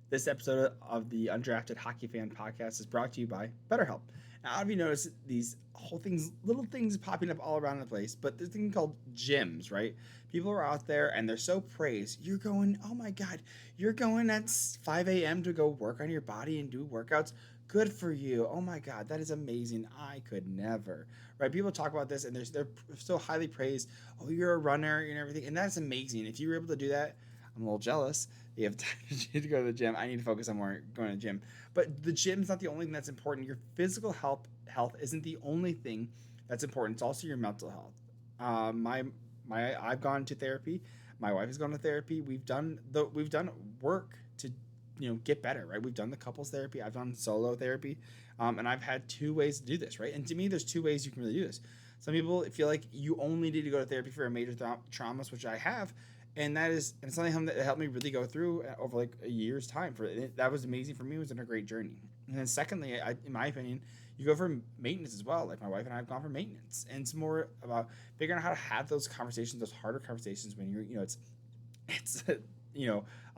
This episode of the Undrafted Hockey Fan Podcast is brought to you by BetterHelp. Now, have you noticed these whole things, little things popping up all around the place? But there's a thing called gyms, right? People are out there and they're so praised. You're going, oh my God, you're going at 5 a.m. to go work on your body and do workouts. Good for you. Oh my God, that is amazing. I could never. Right? People talk about this and they're so highly praised. Oh, you're a runner and everything. And that's amazing. If you were able to do that, I'm a little jealous. You have time to go to the gym. I need to focus on more going to the gym. But the gym's not the only thing that's important. Your physical health isn't the only thing that's important. It's also your mental health. I've gone to therapy. My wife has gone to therapy. We've done work to get better, right? We've done the couples therapy. I've done solo therapy, and I've had two ways to do this, right? And to me, there's two ways you can really do this. Some people feel like you only need to go to therapy for a major traumas, which I have, and it's something that helped me really go through over like a year's time. That was amazing for me. It was a great journey. And then secondly, in my opinion, you go for maintenance as well. Like my wife and I have gone for maintenance, and it's more about figuring out how to have those conversations, those harder conversations when it's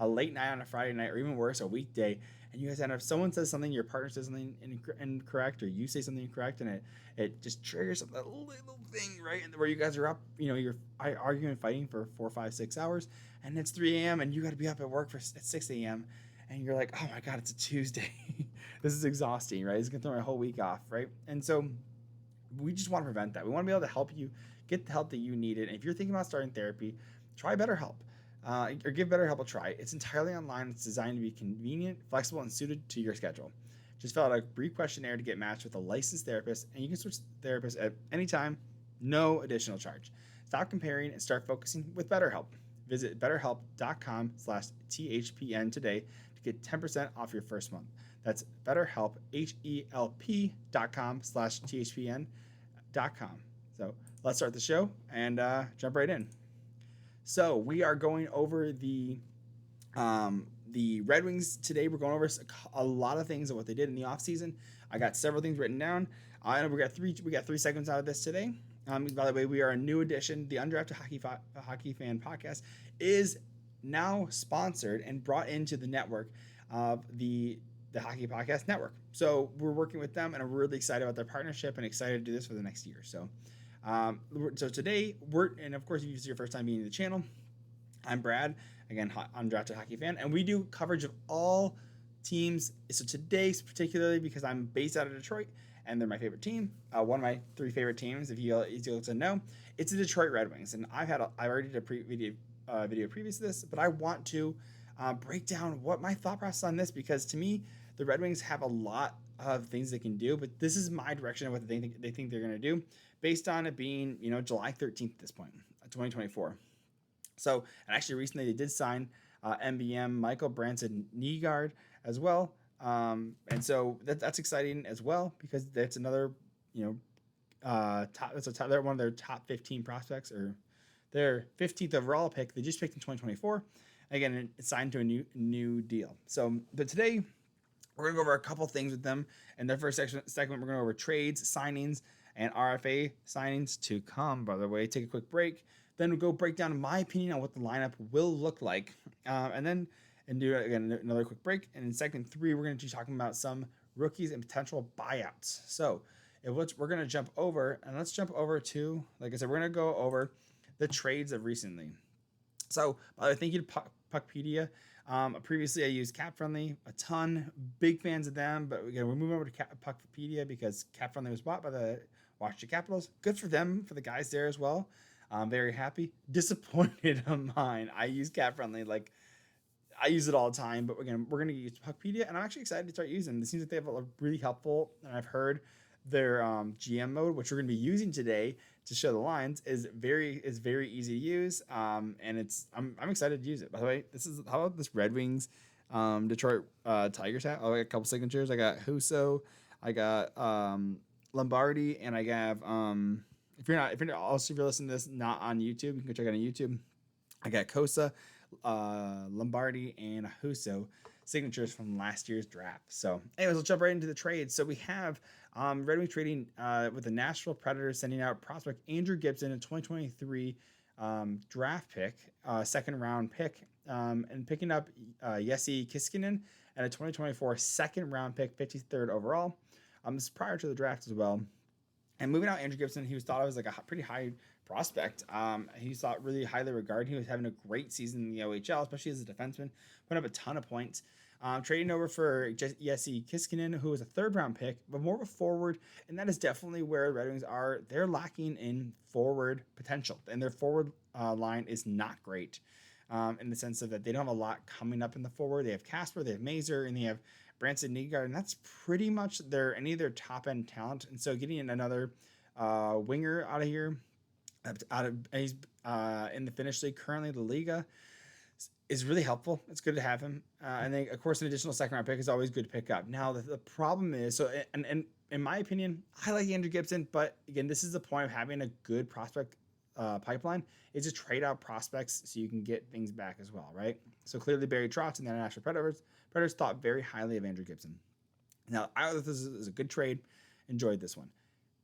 a late night on a Friday night, or even worse, a weekday, and you guys end up someone says something, your partner says something incorrect, or you say something incorrect, and it just triggers that little thing, right? And where you guys are up, you're arguing and fighting for 4, 5, 6 hours, and it's 3 a.m. and you got to be up at work at 6 a.m. and you're like, oh my God, it's a Tuesday. This is exhausting, right? It's gonna throw my whole week off, right? And so we just want to prevent that. We want to be able to help you get the help that you need. And if you're thinking about starting therapy, try BetterHelp. Or give BetterHelp a try. It's entirely online. It's designed to be convenient, flexible, and suited to your schedule. Just fill out a brief questionnaire to get matched with a licensed therapist, and you can switch therapists at any time, no additional charge. Stop comparing and start focusing with BetterHelp. Visit betterhelp.com/THPN today to get 10% off your first month. That's BetterHelp, HELP.com/THPN.com. So let's start the show and jump right in. So we are going over the Red Wings today. We're going over a lot of things of what they did in the offseason. I got several things written down. I know we got three segments out of this today. By the way, we are a new edition. The Undrafted Hockey Fan Podcast is now sponsored and brought into the network of the Hockey Podcast Network. So we're working with them, and I'm really excited about their partnership and excited to do this for the next year. So today, and of course, if this is your first time being in the channel, I'm Brad, again, Undrafted Hockey Fan, and we do coverage of all teams. So today, particularly because I'm based out of Detroit, and they're my favorite team, one of my three favorite teams, if you to know, it's the Detroit Red Wings. And I already did a video previous to this, but I want to break down what my thought process on this, because to me, the Red Wings have a lot of things they can do, but this is my direction of what they think they're going to do, based on it being, July 13th at this point, 2024. So, and actually recently they did sign MBM Michael Branson Nygaard as well. And so that's exciting as well, because that's another, they're one of their top 15 prospects, or their 15th overall pick. They just picked in 2024. Again, it's signed to a new deal. So, but today we're going to go over a couple things with them. And their first segment, we're going to go over trades, signings, and RFA signings to come. By the way, take a quick break. Then we'll go break down my opinion on what the lineup will look like. And do again another quick break. And in segment 3, we're going to be talking about some rookies and potential buyouts. So we're going to jump over, and let's jump over to, like I said, we're going to go over the trades of recently. So, by the way, thank you to Puckpedia. Previously, I used CapFriendly a ton. Big fans of them, but again, we're moving over to Puckpedia because CapFriendly was bought by the Washington Capitals. Good for them, for the guys there as well. I'm very happy. Disappointed on mine. I use CapFriendly, like I use it all the time, but again, we're going to use Puckpedia, and I'm actually excited to start using them. It seems like they have a really helpful, and I've heard their GM mode, which we're going to be using today to show the lines, is very easy to use, and I'm excited to use it. By the way, how about this Red Wings Detroit Tigers hat? Oh, I got a couple signatures. I got Husso, I got Lombardi, and I have if you're listening to this not on YouTube, you can go check it out on YouTube. I got Kosa, Lombardi, and Husso signatures from last year's draft. So anyways, let's jump right into the trade. So we have Red Wings trading with the Nashville Predators, sending out prospect Andrew Gibson, a 2023 draft pick, second round pick, and picking up Jesse Kiskinen and a 2024 second round pick, 53rd overall. This is prior to the draft as well. And moving out Andrew Gibson, he was thought of as like a pretty high prospect. He was thought really highly regarded. He was having a great season in the OHL, especially as a defenseman, put up a ton of points. Trading over for Jesse Kiskinen, who was a third round pick, but more of a forward, and that is definitely where Red Wings are. They're lacking in forward potential, and their forward line is not great in the sense of that they don't have a lot coming up in the forward. They have Casper, they have Mazer, and they have Branson Nygaard, and that's pretty much any of their top end talent. And so getting another winger out of here, he's in the Finnish league currently, the Liga, is really helpful. It's good to have him. And then, of course, an additional second round pick is always good to pick up. Now, the problem is, and in my opinion, I like Andrew Gibson, but again, this is the point of having a good prospect pipeline, is to trade out prospects so you can get things back as well, right? So clearly, Barry Trotz and the Nashville Predators thought very highly of Andrew Gibson. Now, I thought this is a good trade. Enjoyed this one.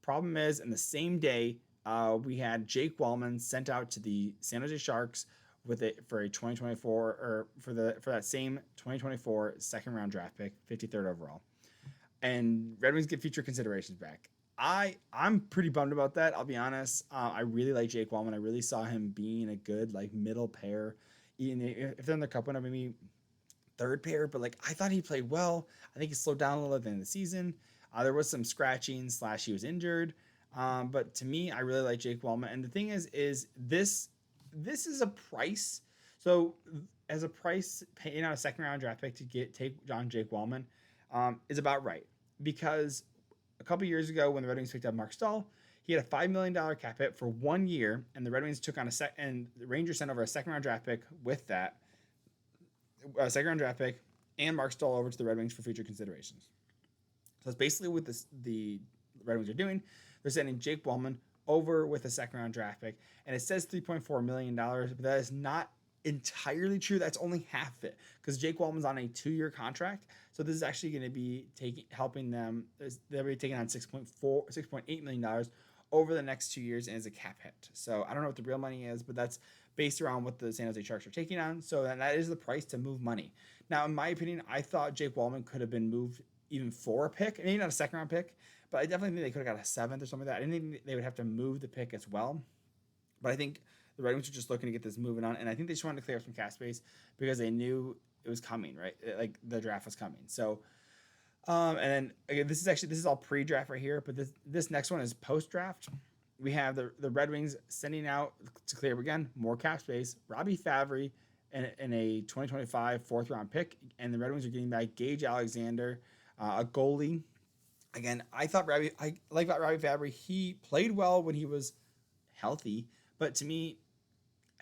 Problem is, in the same day, we had Jake Wallman sent out to the San Jose Sharks for a 2024 or for that same 2024 second round draft pick, 53rd overall, and Red Wings get future considerations back. I'm pretty bummed about that. I'll be honest. I really like Jake Wallman. I really saw him being a good like middle pair. If they're in the cup winner, maybe third pair. But like I thought he played well. I think he slowed down a little at the end of the season. There was some scratching / he was injured. But to me, I really like Jake Wallman. And the thing is this is a price. So as a price, paying out a second round draft pick to take Jake Wallman is about right, because a couple years ago when the Red Wings picked up Mark Stahl, he had a $5 million cap hit for 1 year, and the Red Wings took on and the Rangers sent over a second round draft pick with that second round draft pick and Mark Stahl over to the Red Wings for future considerations. So that's basically what the Red Wings are doing. They're sending Jake Wallman over with a second round draft pick, and it says $3.4 million, but that is not entirely true. That's only half of it, because Jake Wallman's on a 2-year contract. So this is actually going to be helping them. They'll be taking on $6.8 million over the next 2 years, and as a cap hit. So I don't know what the real money is, but that's based around what the San Jose Sharks are taking on. So that is the price to move money. Now, in my opinion, I thought Jake Wallman could have been moved even for a pick, maybe not a second round pick, but I definitely think they could have got a 7th or something like that. I didn't think they would have to move the pick as well, but I think the Red Wings were just looking to get this moving on, and I think they just wanted to clear up some cap space because they knew it was coming, right? Like the draft was coming. So, and then again, this is all pre-draft right here, but this next one is post-draft. We have the Red Wings sending out to clear up again more cap space, Robbie Favre in a 2025 4th round pick, and the Red Wings are getting back Gage Alexander, a goalie. Again, I like Robbie Favre. He played well when he was healthy, but to me,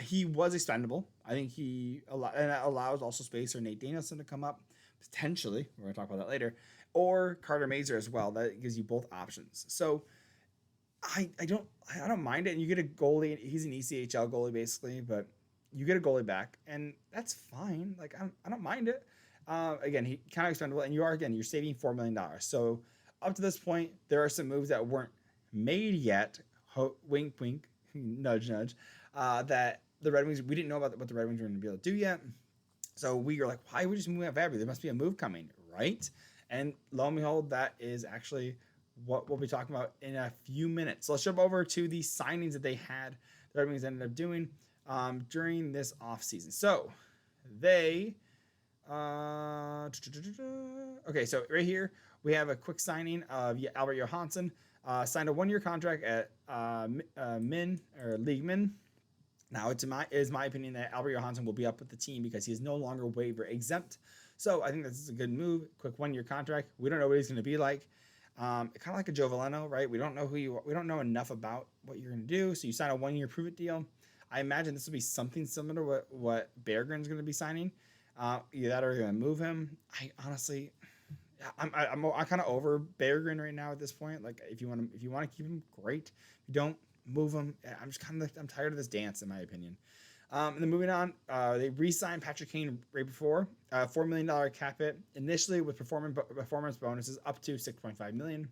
he was expendable. I think and that allows also space for Nate Danielson to come up, potentially. We're going to talk about that later. Or Carter Mazer as well. That gives you both options. So I don't mind it. And you get a goalie. He's an ECHL goalie basically, but you get a goalie back, and that's fine. Like I don't mind it. Again, he kind of expendable, and you're saving $4 million. So up to this point, there are some moves that weren't made yet. Wink, wink, nudge, nudge. That the Red Wings, we didn't know about what the Red Wings were going to be able to do yet. So we are like, why would we just move out Favre? There must be a move coming, right? And lo and behold, that is actually what we'll be talking about in a few minutes. So let's jump over to the signings that they had, the Red Wings ended up doing during this offseason. So they, okay, so right here, we have a quick signing of Albert Johansson, signed a 1-year contract at League Min. Now, it is my opinion that Albert Johansson will be up with the team because he is no longer waiver exempt. So I think this is a good move. Quick 1-year contract. We don't know what he's going to be like. Kind of like a Joe Veleno, right? We don't know who you are. We don't know enough about what you're going to do. So you sign a 1-year prove-it deal. I imagine this will be something similar to what Berggren's going to be signing. Either that or they're going to move him. I honestly, I'm kind of over Berggren right now at this point. Like if you want to keep him, great. If you don't, move him. I'm tired of this dance, in my opinion. And then moving on, they re-signed Patrick Kane right before, $4 million cap hit initially with performance bonuses up to $6.5 million,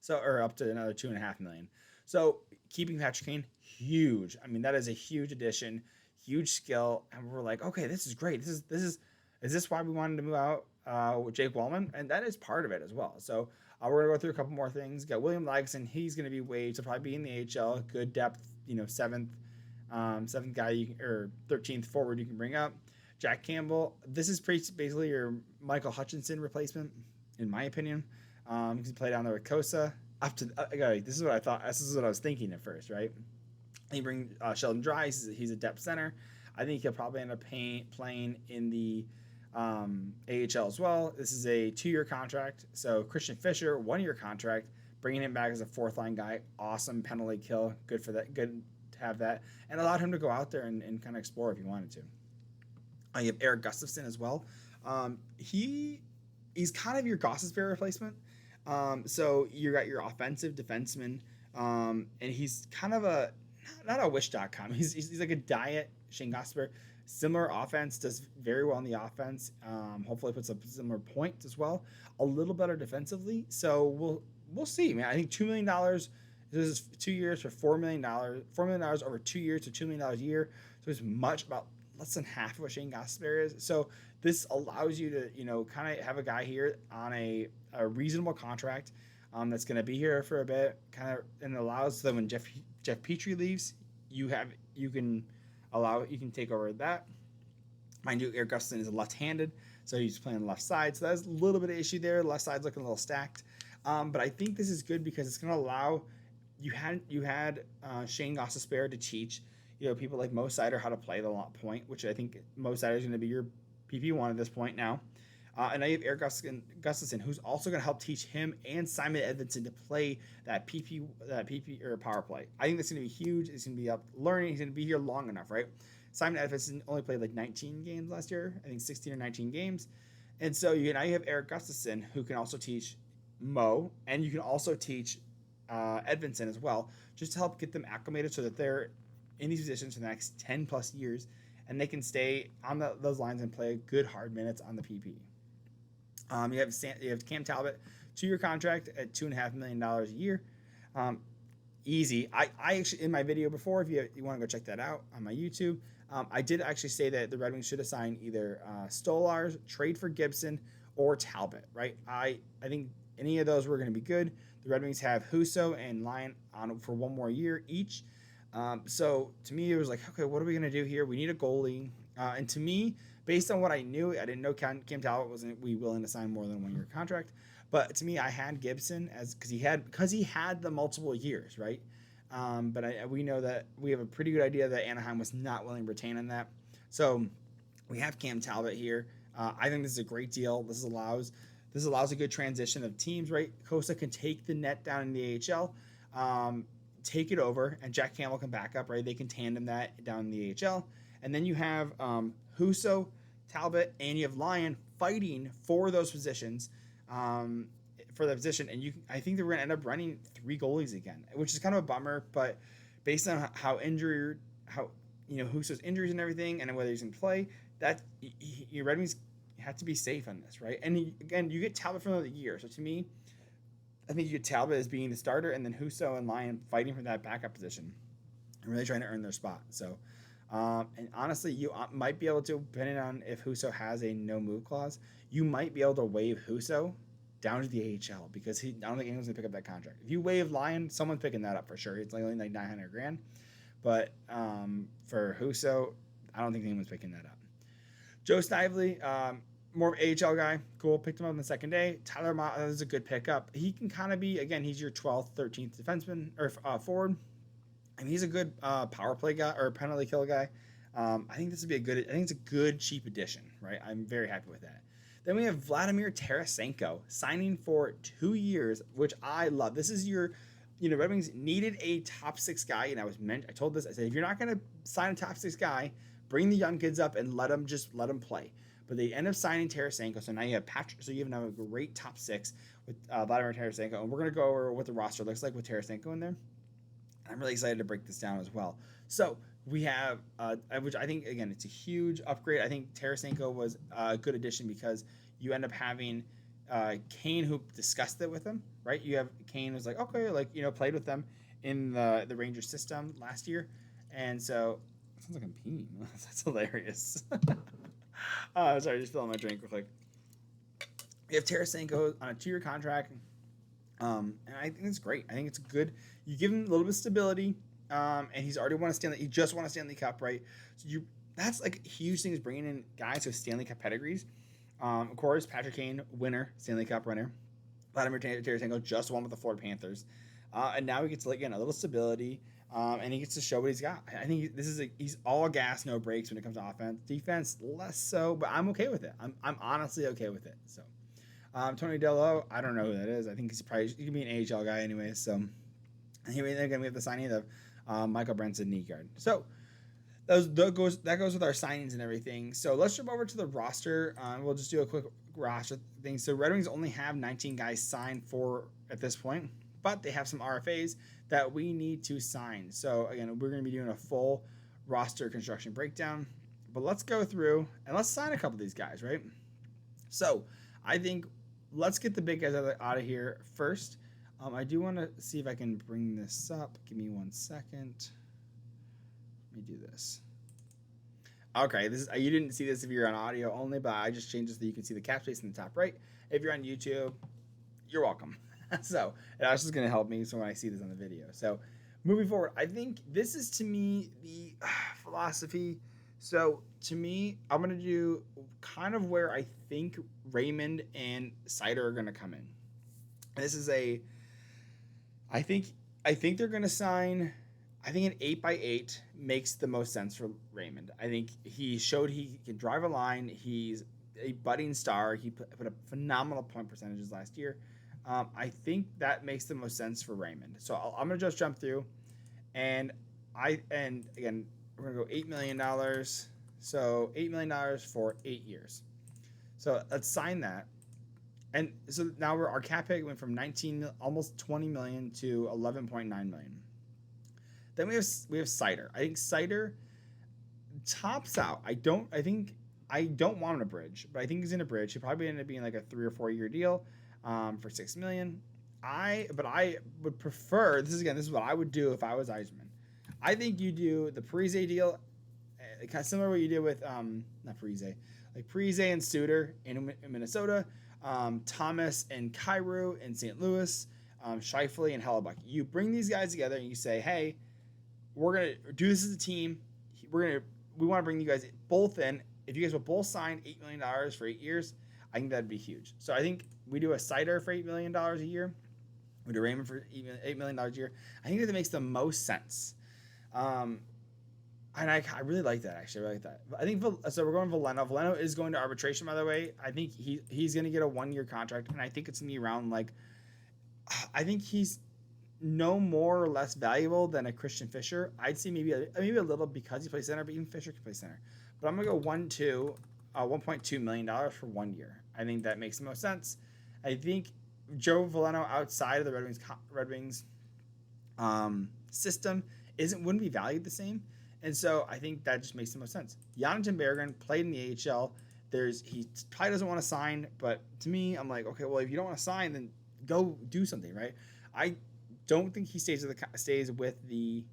or up to another $2.5 million. So keeping Patrick Kane, huge. I mean, that is a huge addition, huge skill, and we're like, okay, this is great. Is this why we wanted to move out with Jake Wallman? And that is part of it as well. So we're gonna go through a couple more things. Got William Lagesson. He's gonna be waived to probably be in the AHL. Good depth, seventh guy or 13th forward you can bring up. Jack Campbell. This is basically your Michael Hutchinson replacement, in my opinion. He can play down there with Kosa. Up to this is what I thought. This is what I was thinking at first, right? You bring Sheldon Dry. He's a depth center. I think he'll probably end up playing in the AHL as well. This is a 2-year contract. So Christian Fisher, 1-year contract. Bringing him back as a 4th-line guy. Awesome penalty kill. Good for that. Good to have that. And allowed him to go out there and kind of explore if he wanted to. You have Eric Gustafson as well. He's kind of your Gostisbehere replacement. So you got your offensive defenseman. And he's kind of not a wish.com. He's like a diet Shane Gostisbehere. Similar offense, does very well in the offense. Hopefully puts up similar points as well. A little better defensively. So we'll see, man. I think $2 million. This is 2 years for $4 million. $4 million over 2 years to $2 million a year. So it's about less than half of what Shane Gostisbehere is. So this allows you to, kind of have a guy here on a reasonable contract that's going to be here for a bit, and allows them when Jeff Petrie leaves, you can take over that. Mind you, Eric Gustafson is left-handed, so he's playing the left side. So that's a little bit of issue there. The left side's looking a little stacked. But I think this is good because it's going to allow you had Shane Gostisbehere to teach people like Mo Seider how to play the point, which I think Mo Seider is going to be your PP1 at this point now. And now you have Eric Gustafson, who's also going to help teach him and Simon Edvinsson to play that PP or power play. I think that's going to be huge. It's going to be up learning. He's going to be here long enough, right? Simon Edvinsson only played like 19 games last year. I think 16 or 19 games. And so now you have Eric Gustafson, who can also teach Mo, and you can also teach Edvinsson as well, just to help get them acclimated so that they're in these positions for the next 10 plus years, and they can stay on those lines and play good hard minutes on the PP. You have Cam Talbot, 2-year contract at $2.5 million a year. Easy. I actually, in my video before, if you want to go check that out on my YouTube, I did actually say that the Red Wings should assign either Stolars, trade for Gibson, or Talbot, right? I think any of those were going to be good. The Red Wings have Husso and Lyon on for 1 more year each. So to me, it was like, okay, what are we going to do here? We need a goalie. And to me, based on what I knew, I didn't know Cam Talbot wasn't willing to sign more than a 1-year contract. But to me, I had Gibson because he had the multiple years, right? But we know that we have a pretty good idea that Anaheim was not willing to retain on that. So we have Cam Talbot here. I think this is a great deal. This allows a good transition of teams, right? Kosa can take the net down in the AHL, take it over, and Jack Campbell can back up, right? They can tandem that down in the AHL. And then you have Husso, Talbot, and you have Lyon fighting for those positions, and I think they're going to end up running 3 goalies again, which is kind of a bummer. But based on how Husso's injuries and everything, and whether he's going to play, that your Red Wings have to be safe on this, right? And again, you get Talbot for another year. So to me, I think you get Talbot as being the starter, and then Husso and Lyon fighting for that backup position, and really trying to earn their spot. So. And honestly, you might be able to, depending on if Husso has a no-move clause, you might be able to waive Husso down to the AHL because I don't think anyone's going to pick up that contract. If you waive Lyon, someone's picking that up for sure. It's only like $900,000. But for Husso, I don't think anyone's picking that up. Joe Snively, more of an AHL guy. Cool. Picked him up on the second day. Tyler Mott is a good pickup. He can kind of be, again, he's your 12th, 13th defenseman or forward. And he's a good power play guy or penalty kill guy. I think this would be I think it's a good cheap addition, right? I'm very happy with that. Then we have Vladimir Tarasenko signing for 2 years, which I love. This is your, Red Wings needed a top 6 guy, and I told this. I said, if you're not going to sign a top 6 guy, bring the young kids up and let them play. But they end up signing Tarasenko, so now you have Patrick. So you have now a great top 6 with Vladimir Tarasenko, and we're going to go over what the roster looks like with Tarasenko in there. I'm really excited to break this down as well. So we have, which I think, again, it's a huge upgrade. I think Tarasenko was a good addition because you end up having Kane, who discussed it with him, right? You have Kane who's like, okay, played with them in the Rangers system last year. And so Sounds like I'm peeing. That's hilarious. Sorry, just filling my drink real quick. We have Tarasenko on a 2-year contract, and I think it's great. I think it's good. You give him a little bit of stability, and he's already won a Stanley. He just won a Stanley Cup, right? So that's like a huge thing is bringing in guys with Stanley Cup pedigrees. Of course, Patrick Kane, winner, Stanley Cup winner. Vladimir Tarasenko just won with the Florida Panthers, and now he gets again a little stability. And he gets to show what he's got. I think he's all gas, no breaks when it comes to offense. Defense, less so, but I'm okay with it. I'm honestly okay with it. So, Tony Dello, I don't know who that is. I think he could be an AHL guy anyway. So, anyway, again, we have the signing of Michael Branson knee guard. So, that goes with our signings and everything. So let's jump over to the roster. We'll just do a quick roster thing. So Red Wings only have 19 guys signed for at this point, but they have some RFAs that we need to sign. So again, we're going to be doing a full roster construction breakdown, but let's go through and let's sign a couple of these guys, right? So I think let's get the big guys out of here first. I do want to see if I can bring this up. Give me 1 second. Let me do this. Okay, you didn't see this if you're on audio only, but I just changed it so you can see the cap space in the top right. If you're on YouTube, you're welcome. So that's just going to help me so when I see this on the video. So moving forward, I think this is to me the philosophy. So to me, I'm going to do kind of where I think Raymond and Seider are going to come in. This is I think they're going to sign. I think an 8x8 makes the most sense for Raymond. I think he showed he can drive a line. He's a budding star. He put up phenomenal point percentages last year. I think that makes the most sense for Raymond. So I'm gonna just jump through, and again we're gonna go $8 million. So $8 million for 8 years. So let's sign that. And so now our cap hit went from 19, almost 20 million to 11.9 million. Then we have Seider. I think Seider tops out. I don't want him to bridge, but I think he's in a bridge. He'll probably end up being like a 3 or 4 year deal for $6 million. I would prefer this is what I would do if I was Eisman. I think you do the Parise deal, kind of similar to what you did with not Parise, like Parise and Suter in Minnesota, Thomas and Kyrou in St. Louis, Scheifele and Hellebuck. You bring these guys together and you say, hey, we're gonna do this as a team. We want to bring you guys both in. If you guys will both sign $8 million for 8 years, I think that'd be huge. So I think we do a Seider for $8 million a year. We do Raymond for $8 million a year. I think that makes the most sense. And I really like that, actually. I really like that. I think so. We're going Veleno. Veleno is going to arbitration, by the way. I think he's going to get a 1-year contract, and I think it's going to be around I think he's no more or less valuable than a Christian Fischer. I'd say maybe a little because he plays center, but even Fischer can play center. But I'm gonna go $1.2 million for 1 year. I think that makes the most sense. I think Joe Veleno outside of the Red Wings system wouldn't be valued the same, and so I think that just makes the most sense. Jonathan Berggren played in the AHL. He probably doesn't want to sign, but to me, I'm like, okay, well, if you don't want to sign, then go do something, right? I don't think he stays with the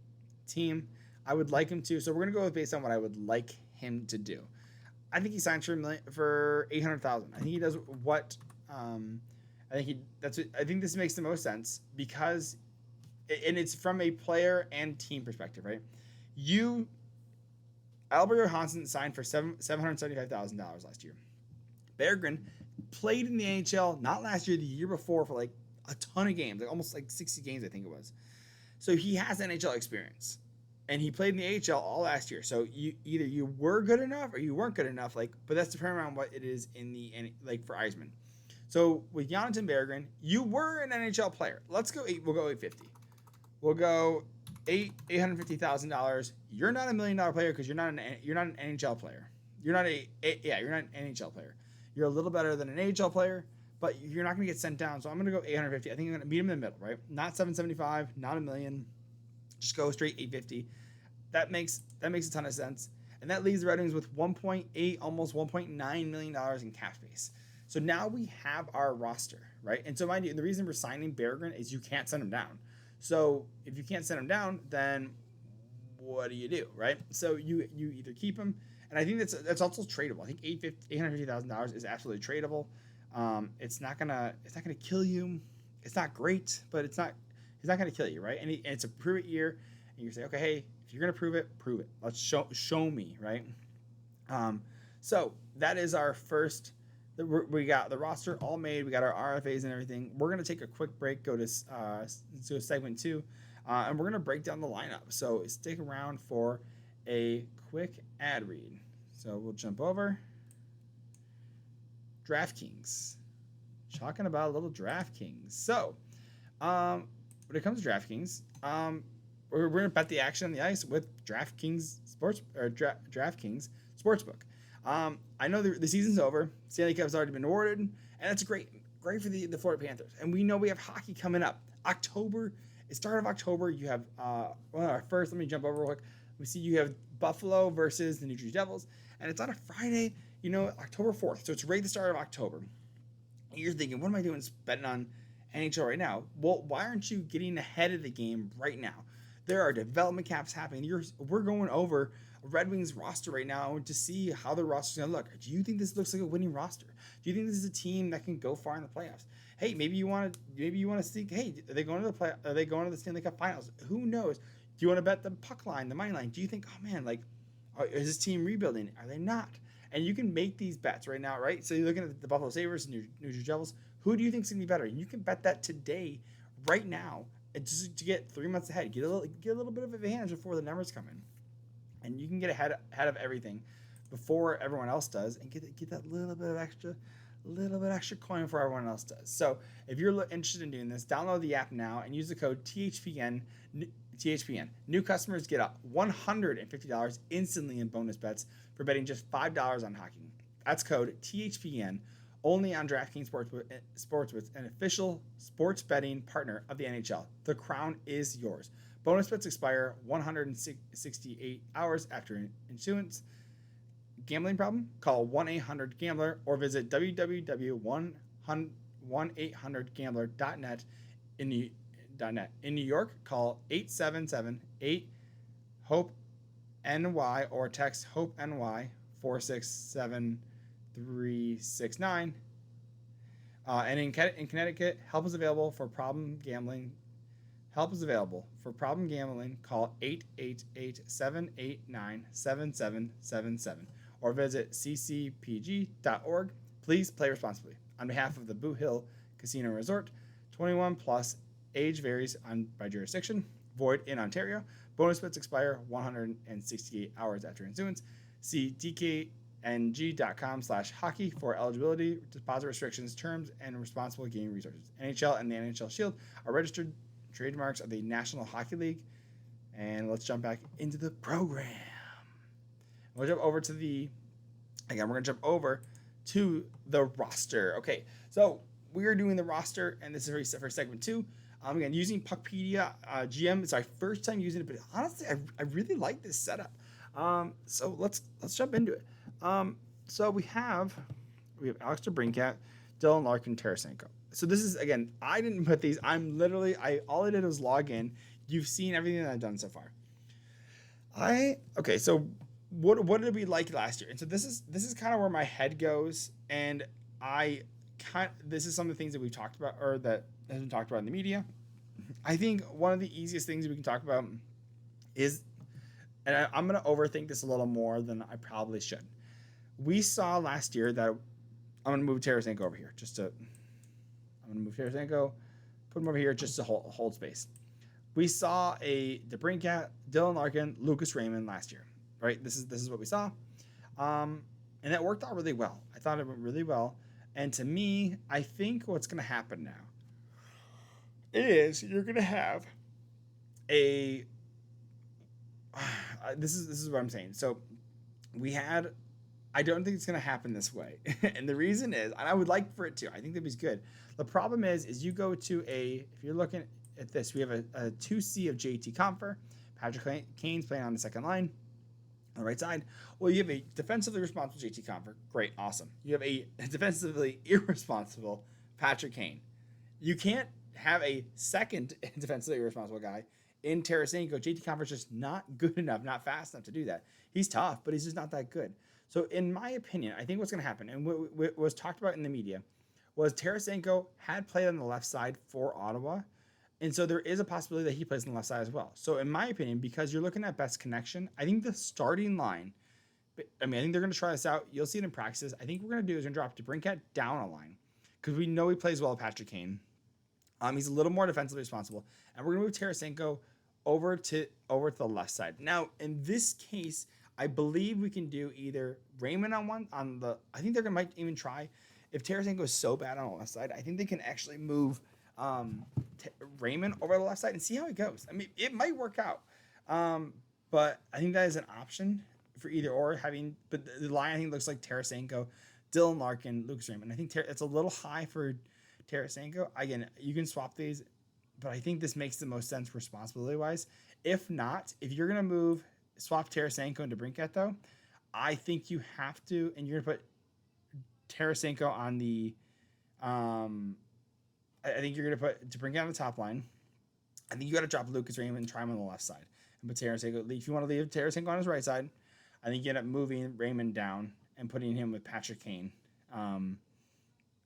team. I would like him to, so we're gonna go based on what I would like him to do. I think he signs for $800,000. I think he does what I think this makes the most sense because, and it's from a player and team perspective, right? Albert Johansson signed for $775,000 last year. Berggren played in the NHL not last year, the year before for like a ton of games, almost 60 games, I think it was. So he has NHL experience, and he played in the AHL all last year. So either you were good enough or you weren't good enough. But that's depending on what it is for Eisman. So with Jonathan Berggren, you were an NHL player. We'll go $850. We'll go $850,000. You're not $1 million player because you're not an NHL player. You're not an NHL player. You're a little better than an AHL player, but you're not going to get sent down. So I'm going to go $850. I think I'm going to meet him in the middle, right? Not $775, not $1 million. Just go straight $850. That makes a ton of sense. And that leaves the Red Wings with $1.8, almost $1.9 million in cap space. So now we have our roster, right? And so mind you, the reason we're signing Berggren is you can't send him down. So if you can't send him down, then what do you do, right? So you either keep him, and I think that's also tradable. I think $850,000 is absolutely tradable. It's not gonna kill you. It's not great, but he's not gonna kill you, right? And it's a prove it year, and you say, okay, hey, if you're gonna prove it, prove it. Let's show me, right? So that is our first. We got the roster all made. We got our RFAs and everything. We're gonna take a quick break. Go to segment 2, and we're gonna break down the lineup. So stick around for a quick ad read. So we'll jump over. DraftKings. Talking about a little DraftKings. So, when it comes to DraftKings, we're going to bet the action on the ice with DraftKings DraftKings Sportsbook. I know the season's over. Stanley Cup's already been awarded, and that's great for the Florida Panthers. And we know we have hockey coming up. Start of October, you have first. Let me jump over real quick. We see you have Buffalo versus the New Jersey Devils, and it's on a Friday. October 4th. So it's right at the start of October. And you're thinking, what am I doing betting on NHL right now? Well, why aren't you getting ahead of the game right now? There are development caps happening. We're going over a Red Wings roster right now to see how the roster's going to look. Do you think this looks like a winning roster? Do you think this is a team that can go far in the playoffs? Hey, maybe you want to think, hey, are they going to the Stanley Cup Finals? Who knows? Do you want to bet the puck line, the money line? Do you think, oh man, is this team rebuilding? Are they not? And you can make these bets right now, right? So you're looking at the Buffalo Sabres and New Jersey Devils. Who do you think is going to be better? And you can bet that today, right now, just to get 3 months ahead. Get a little bit of advantage before the numbers come in, and you can get ahead of everything before everyone else does, and get that little bit extra coin before everyone else does. So if you're interested in doing this, download the app now and use the code THPN. New customers get $150 instantly in bonus bets for betting just $5 on hockey. That's code THPN, only on DraftKings Sportsbook, an official sports betting partner of the NHL. The crown is yours. Bonus bets expire 168 hours after issuance. Gambling problem? Call 1-800-GAMBLER or visit www.1800gambler.net in New York, call 877-8-HOPE-NY or text HOPE-NY 467-369. And in Connecticut, help is available for problem gambling. Help is available for problem gambling. Call 888-789-7777 or visit ccpg.org. Please play responsibly. On behalf of the Boo Hill Casino Resort, 21 plus. Age varies by jurisdiction. Void in Ontario. Bonus bets expire 168 hours after issuance. See dkng.com/hockey for eligibility, deposit restrictions, terms, and responsible gaming resources. NHL and the NHL Shield are registered trademarks of the National Hockey League. And let's jump back into the program. We're going to jump over to the roster. Okay, so we are doing the roster, and this is for segment 2. Again, using Puckpedia GM. It's our first time using it, but honestly, I really like this setup. So let's jump into it. So we have Alex DeBrincat, Dylan Larkin, Tarasenko. So this is, again, I didn't put these. All I did was log in. You've seen everything that I've done so far. So what did we like last year? And so this is kind of where my head goes, and this is some of the things that we've talked about, or that has been talked about in the media. I think one of the easiest things we can talk about is, and I'm going to overthink this a little more than I probably should. We saw last year that I'm going to move Tarasenko over here put him over here just to hold space. We saw a DeBrincat, Dylan Larkin, Lucas Raymond last year, right? This is what we saw. And that worked out really well. I thought it went really well. And to me, I think what's going to happen now is you're going to have this is what I'm saying. So I don't think it's going to happen this way. And the reason is, and I would like for it to, I think that was good. The problem is you go to if you're looking at this, we have a 2C of JT Compher. Patrick Kane's playing on the second line on the right side. Well, you have a defensively responsible JT Compher. Great, awesome. You have a defensively irresponsible Patrick Kane. You can't have a second defensively irresponsible guy in Tarasenko, JT Compher's just not good enough, not fast enough to do that. He's tough, but he's just not that good. So, in my opinion, I think what's going to happen, and what was talked about in the media, was Tarasenko had played on the left side for Ottawa, and so there is a possibility that he plays on the left side as well. So, in my opinion, because you're looking at best connection, I think the starting line, I think they're going to try this out. You'll see it in practice. I think what we're going to do is we're going to drop DeBrincat down a line because we know he plays well with Patrick Kane. He's a little more defensively responsible, and we're going to move Tarasenko over to the left side. Now, in this case, I believe we can do either Raymond on the. I think they're might even try if Tarasenko is so bad on the left side. I think they can actually move Raymond over the left side and see how it goes. I mean, it might work out, but I think that is an option for either or. But the line I think looks like Tarasenko, Dylan Larkin, Lucas Raymond. I think it's a little high for Tarasenko. Again, you can swap these, but I think this makes the most sense responsibility wise. If not, if you're gonna swap Tarasenko into DeBrincat though, I think you have to, and you're gonna put Tarasenko on the. I think you're gonna put DeBrincat on the top line. I think you got to drop Lucas Raymond and try him on the left side, and put Tarasenko. If you want to leave Tarasenko on his right side, I think you end up moving Raymond down and putting him with Patrick Kane. And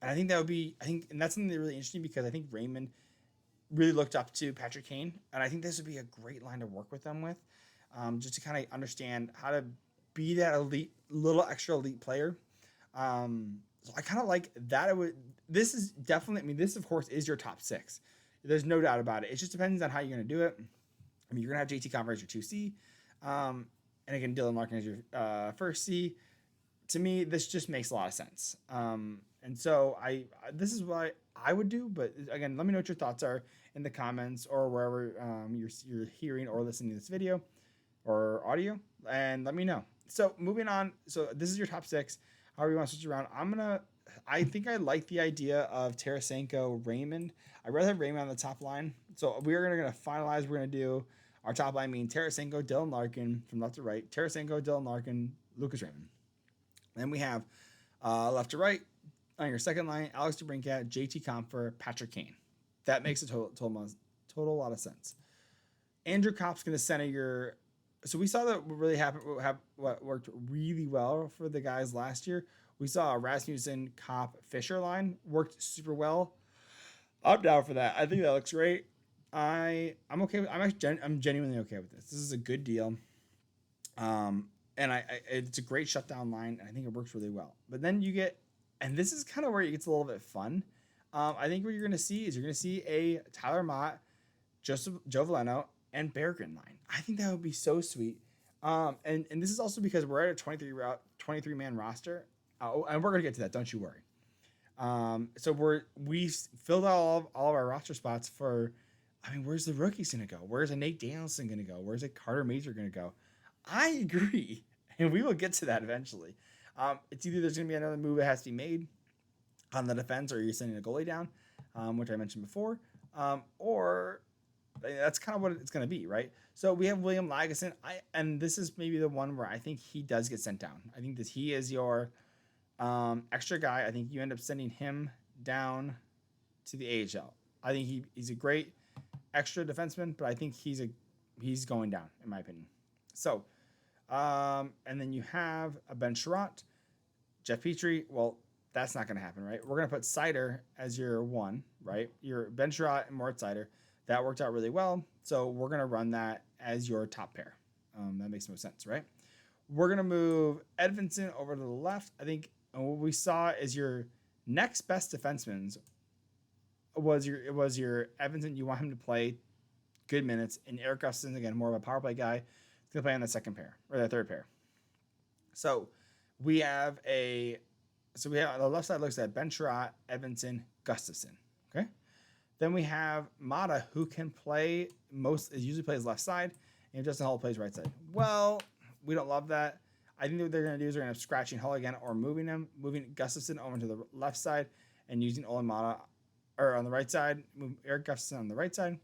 I think that would be, and that's something that's really interesting because I think Raymond really looked up to Patrick Kane, and I think this would be a great line to work with them with, just to kind of understand how to be that little extra elite player. So I kind of like that. This is definitely, this of course is your top six. There's no doubt about it. It just depends on how you're going to do it. I mean, you're going to have JT Compher as your 2C, and again, Dylan Larkin as your first C. To me, this just makes a lot of sense. And so this is what I would do. But again, let me know what your thoughts are in the comments or wherever you're hearing or listening to this video or audio, and let me know. So moving on. So this is your top six. However you want to switch around. I think I like the idea of Tarasenko, Raymond. I'd rather have Raymond on the top line. So we're going to finalize. We're going to do our top line, meaning Tarasenko, Dylan Larkin from left to right. Tarasenko, Dylan Larkin, Lucas Raymond. Then we have left to right on your second line, Alex DeBrincat, JT Compher, Patrick Kane. That makes a total lot of sense. Andrew Kopp's going to center your. So we saw that what worked really well for the guys last year. We saw a Rasmussen, Kopp, Fisher line worked super well. I'm down for that. I think that looks great. I'm okay with. I'm genuinely okay with this. This is a good deal. And it's a great shutdown line, and I think it works really well. But then you get, and this is kind of where it gets a little bit fun. I think what you're going to see is a Tyler Mott, Joe Veleno, and Berggren line. I think that would be so sweet. And this is also because we're at a 23-man roster. And we're going to get to that. Don't you worry. So we filled out all of our roster spots for, where's the rookies going to go? Where's a Nate Danielson going to go? Where's a Carter Mazur going to go? I agree. And we will get to that eventually. It's either there's going to be another move that has to be made on the defense, or you're sending a goalie down, which I mentioned before, or that's kind of what it's going to be, right? So we have William Lagesson, and this is maybe the one where I think he does get sent down. I think that he is your extra guy. I think you end up sending him down to the AHL. I think he's a great extra defenseman, but I think he's going down in my opinion. So, and then you have a Ben Sherratt, Jeff Petrie. Well, that's not going to happen, right? We're going to put Seider as your one, right? Your Ben Sherratt and Moritz Seider. That worked out really well. So we're going to run that as your top pair. That makes no sense, right? We're going to move Edvinsson over to the left. I think what we saw is your next best defenseman was your Edvinsson. You want him to play good minutes. And Eric Gustafsson, again, more of a power play guy, is going to play on the second pair or the third pair. So we have on the left side looks at Ben Sherratt, Edvinsson, Gustafsson. Okay. Then we have Mata, who can play usually plays left side, and Justin Hull plays right side. Well, we don't love that. I think what they're going to do is they're going to have scratching Hull again, or moving Gustafsson over to the left side and using Olin Mata, or on the right side, move Eric Gustafsson on the right side,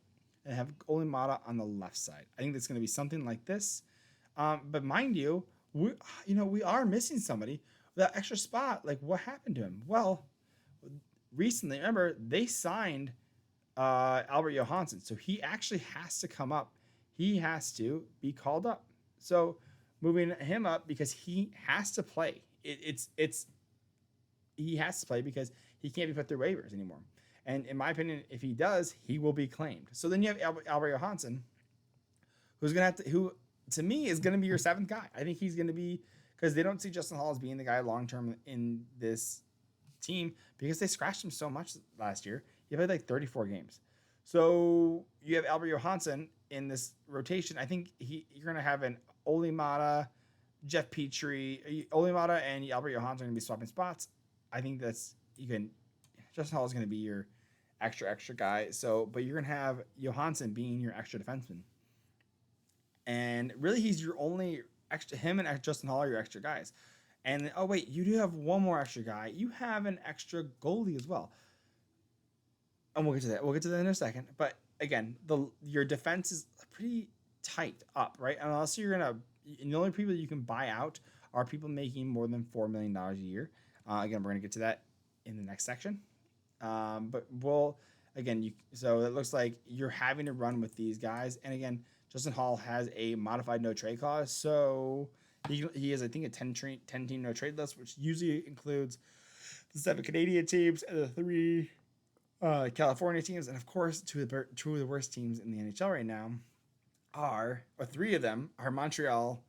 and have Olin Mata on the left side. I think it's going to be something like this. But mind you, we are missing somebody. That extra spot, like what happened to him? Well, recently, remember, they signed Albert Johansson. So he actually has to come up he has to be called up. So moving him up because he has to play. It's he has to play because he can't be put through waivers anymore. And in my opinion, if he does, he will be claimed. So then you have Albert Johansson, who's gonna have to who to me is gonna be your seventh guy. I think he's gonna be because they don't see Justin Hall as being the guy long term in this team because they scratched him so much last year. He played like 34 games. So you have Albert Johansson in this rotation. I think you're gonna have an Olimata, Jeff Petrie, Olimata, and Albert Johansson are gonna be swapping spots. I think that's you can. Justin Hall is gonna be your extra guy. So, but you're gonna have Johansson being your extra defenseman, and really he's your only extra. Him and Justin Hall are your extra guys. And oh wait, you do have one more extra guy. You have an extra goalie as well. And we'll get to that. We'll get to that in a second. But again, your defense is pretty tight up, right? Unless you're gonna, and the only people you can buy out are people making more than $4 million a year. Again, we're gonna get to that in the next section. But so it looks like you're having to run with these guys. And again, Justin Hall has a modified no trade clause, so he has I think a 10 team no trade list, which usually includes the 7 Canadian teams and the 3 California teams, and of course two of the worst teams in the NHL right now or 3 of them are Montreal,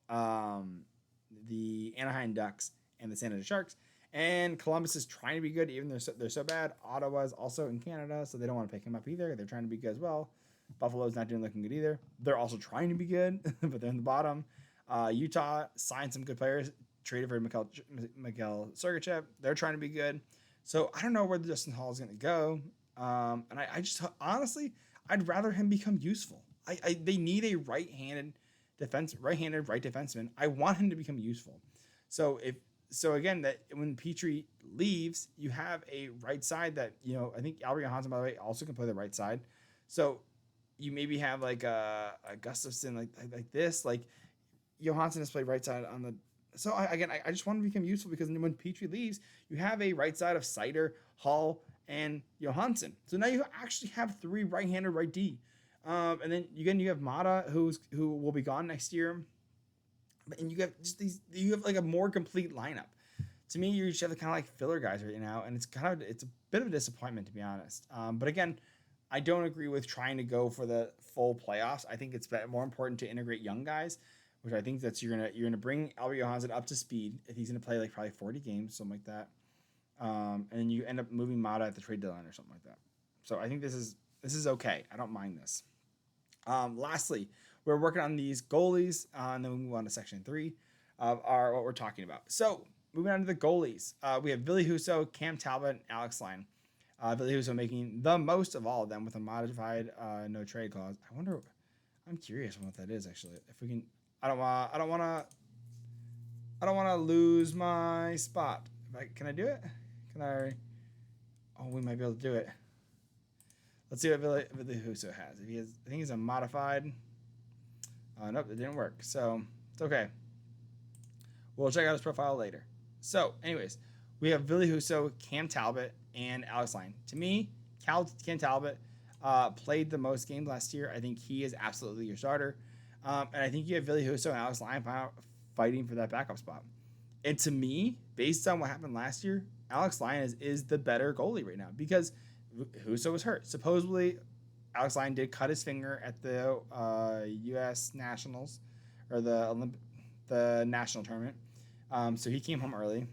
the Anaheim Ducks, and the San Jose Sharks. And Columbus is trying to be good, even though they're so bad. Ottawa is also in Canada, so they don't want to pick him up either. They're trying to be good as well. Buffalo's not looking good either. They're also trying to be good, but they're in the bottom. Utah signed some good players, traded for Mikhail Sergachev. They're trying to be good. So I don't know where Justin Hall is going to go. And I just honestly, I'd rather him become useful. They need a right-handed right defenseman. I want him to become useful. So again, that when Petrie leaves, you have a right side that I think Albert Johansson, by the way, also can play the right side. So you maybe have like a Gustafsson like this, like Johansson has played right side on the. So I just want to become useful because when Petrie leaves, you have a right side of Seider, Hall, and Johansson. So now you actually have 3 right-handed right D. And then you have Mata who will be gone next year. And you have just you have like a more complete lineup. To me, you just have the kind of like filler guys right now, and it's a bit of a disappointment, to be honest. But again, I don't agree with trying to go for the full playoffs. I think it's more important to integrate young guys, which I think that's you're gonna bring Albert Johansson up to speed if he's gonna play like probably 40 games, something like that. And then you end up moving Mata at the trade deadline or something like that. So I think this is okay. I don't mind this. Lastly, we're working on these goalies, and then we move on to section 3 of what we're talking about. So moving on to the goalies, we have Ville Husso, Cam Talbot, and Alex Line. Ville Husso making the most of all of them with a modified no trade clause. I'm curious on what that is actually. If we can, I don't want to lose my spot. Can I do it? Can I? Oh, we might be able to do it. Let's see what Ville Husso has. If he has, I think he's a modified. Nope, it didn't work. So it's okay. We'll check out his profile later. So, anyways, we have Ville Husso, Cam Talbot, and Alex Line. To me, Cam Talbot played the most games last year. I think he is absolutely your starter. And I think you have Ville Husso and Alex Line fighting for that backup spot. And to me, based on what happened last year, Alex Line is the better goalie right now because Husso was hurt. Supposedly, Alex Line did cut his finger at the U.S. Nationals or the national tournament. So he came home early.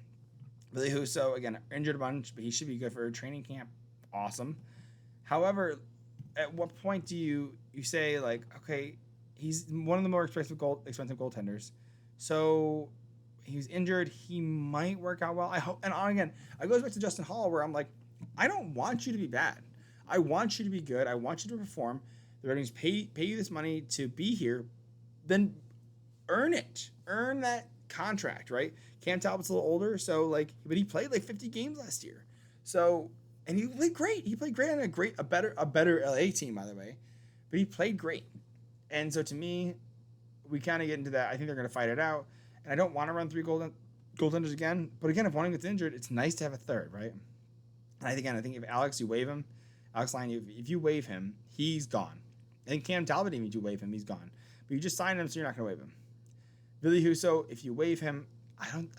Ville Husso, again, injured a bunch, but he should be good for a training camp. Awesome. However, at what point do you say, like, okay, he's one of the more expensive goaltenders. So he's injured. He might work out well. I hope. And again, I goes back to Justin Hall where I'm like, I don't want you to be bad. I want you to be good. I want you to perform. The Red Wings pay you this money to be here. Then earn it. Earn that contract, right? Cam Talbot's a little older, but he played like 50 games last year. So, and he played great. He played great on a better LA team, by the way. But he played great. And so to me, we kind of get into that. I think they're going to fight it out. And I don't want to run 3 goaltenders again. But again, if one gets injured, it's nice to have a third, right? And I think if Alex, you waive him, Alex Line, if you waive him, he's gone. And Cam Talbot, even if you waive him, he's gone. But you just signed him, so you're not going to waive him. Billy Huso, if you waive him, I don't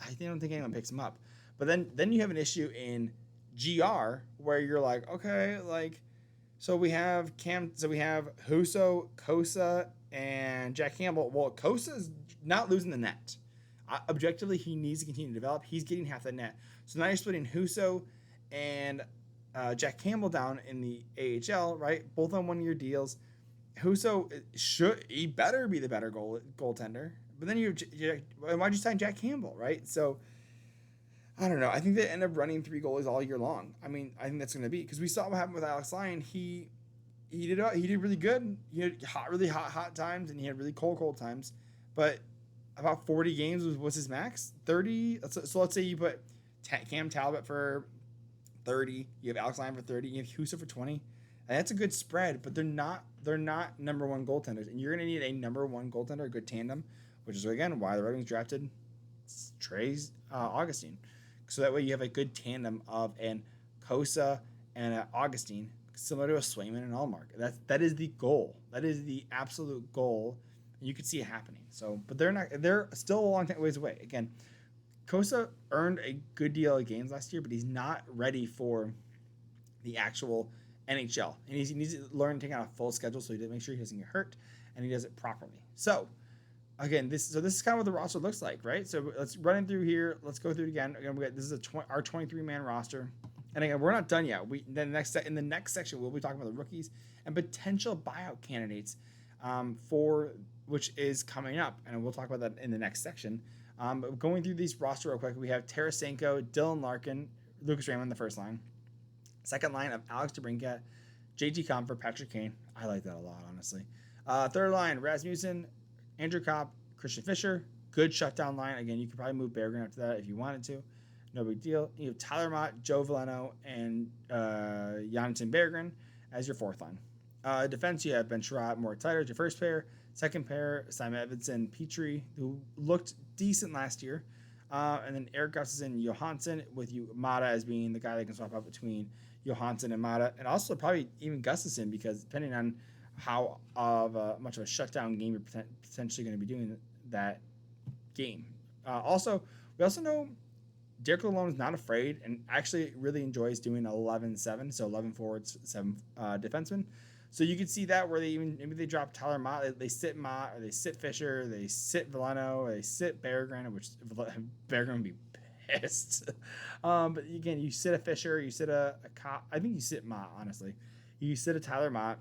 think anyone picks him up. But then you have an issue in GR where you're like, okay, like, so we have Huso, Kosa, and Jack Campbell. Well, Kosa's not losing the net. Objectively, he needs to continue to develop. He's getting half the net. So now you're splitting Huso and Jack Campbell down in the AHL, right? Both on 1-year deals. Huso he better be the better goaltender. But then why'd you sign Jack Campbell, right? So I don't know. I think they end up running 3 goalies all year long. I mean, I think that's going to be because we saw what happened with Alex Lyon. He did really good. He had really hot times, and he had really cold times. But about 40 games was his max. 30. So let's say you put Cam Talbot for 30. You have Alex Lyon for 30. You have Huso for 20. And that's a good spread. But they're not number one goaltenders, and you're going to need a number one goaltender, a good tandem, which is again why the Red Wings drafted Trey's Augustine. So that way you have a good tandem of an Kosa and an Augustine, similar to a Swayman and Allmark. That is the goal. That is the absolute goal, and you could see it happening. So, but they're still a long ways away. Again, Kosa earned a good deal of games last year, but he's not ready for the actual NHL, and he needs to learn to take on a full schedule so he doesn't make sure he doesn't get hurt and he does it properly. So. Again, this is kind of what the roster looks like, right? So let's run it through here. Let's go through it again. This is our 23-man roster, and again, we're not done yet. In the next section, we'll be talking about the rookies and potential buyout candidates for which is coming up, and we'll talk about that in the next section. Going through these roster real quick, we have Tarasenko, Dylan Larkin, Lucas Raymond, the first line. Second line of Alex DeBrincat, JT Compher, Patrick Kane. I like that a lot, honestly. Third line, Rasmussen, Andrew Kopp, Christian Fisher, good shutdown line. Again, you could probably move Berggren after that if you wanted to. No big deal. You have Tyler Mott, Joe Veleno, and Jonathan Berggren as your fourth line. Defense, you have Ben Sherratt, Mort Tider as your first pair. Second pair, Simon Edvinsson, Petrie, who looked decent last year. And then Eric Gustafsson, Johansson, with you Mata as being the guy that can swap out between Johansson and Mata. And also probably even Gustafsson, because depending on how much of a shutdown game you're potentially going to be doing that game. We also know Derek Lalonde is not afraid and actually really enjoys doing 11-7, so 11 forwards, 7 defensemen. So you could see that where maybe they drop Tyler Mott, they sit Mott, or they sit Fisher, they sit Veleno, or they sit Berggren, which Berggren would be pissed. But again, you sit a Fisher, you sit a Kopp. I think you sit Mott, honestly. You sit a Tyler Mott.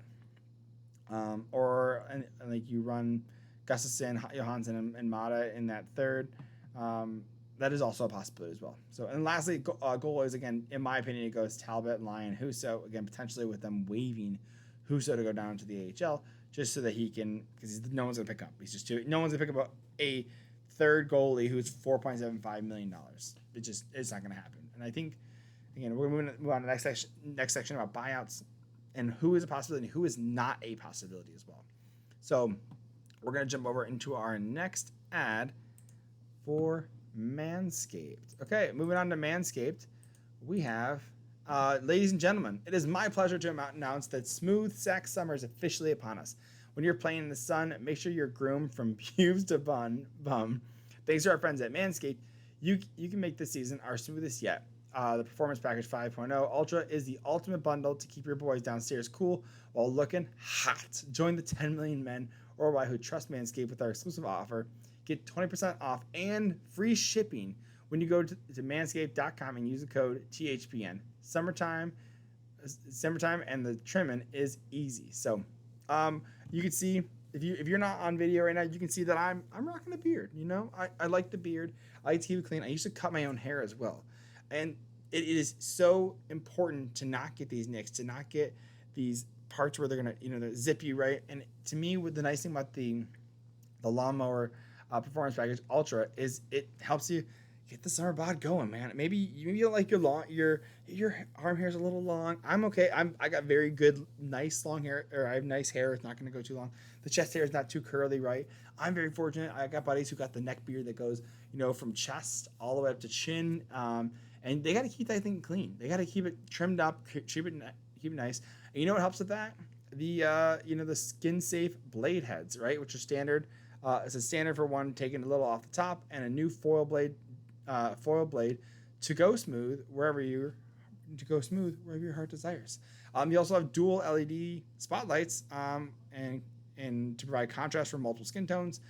Or like you run Gustafsson, Johansson, and Mata in that third. That is also a possibility as well. So, and lastly, goal is, again, in my opinion, it goes Talbot, Lyon, Huso. Again, potentially with them waiving Huso to go down to the AHL just so that he can, because no one's going to pick up. No one's going to pick up a third goalie who's $4.75 million. It's not going to happen. And I think, again, we're going to move on to the next section about buyouts and who is a possibility and who is not a possibility as well. So we're going to jump over into our next ad for Manscaped. Okay, moving on to Manscaped, we have, ladies and gentlemen, it is my pleasure to announce that smooth sack summer is officially upon us. When you're playing in the sun, make sure you're groomed from pubes to bum. Thanks to our friends at Manscaped, you can make this season our smoothest yet. The Performance Package 5.0 Ultra is the ultimate bundle to keep your boys downstairs cool while looking hot. Join the 10 million men worldwide who trust Manscaped with our exclusive offer. Get 20% off and free shipping when you go to manscaped.com and use the code THPN. Summertime and the trimming is easy. So you can see, if you're not on video right now, you can see that I'm rocking a beard. You know, I like the beard. I like to keep it clean. I used to cut my own hair as well. And it is so important to not get these nicks, to not get these parts where they're going to, they're zip you, right? And to me, with the nice thing about the Lawnmower Performance Package Ultra is it helps you get the summer bod going, man. Maybe you don't like your arm hair is a little long. I'm okay. I got very good, nice long hair, or I have nice hair. It's not going to go too long. The chest hair is not too curly, right? I'm very fortunate. I got buddies who got the neck beard that goes, from chest all the way up to chin. And they got to keep that thing clean. They got to keep it trimmed up, keep it nice. And you know what helps with that? the skin safe blade heads, right, which are standard. It's a standard for one, taking a little off the top, and a new foil blade to go smooth wherever your heart desires. You also have dual LED spotlights, and to provide contrast for multiple skin tones.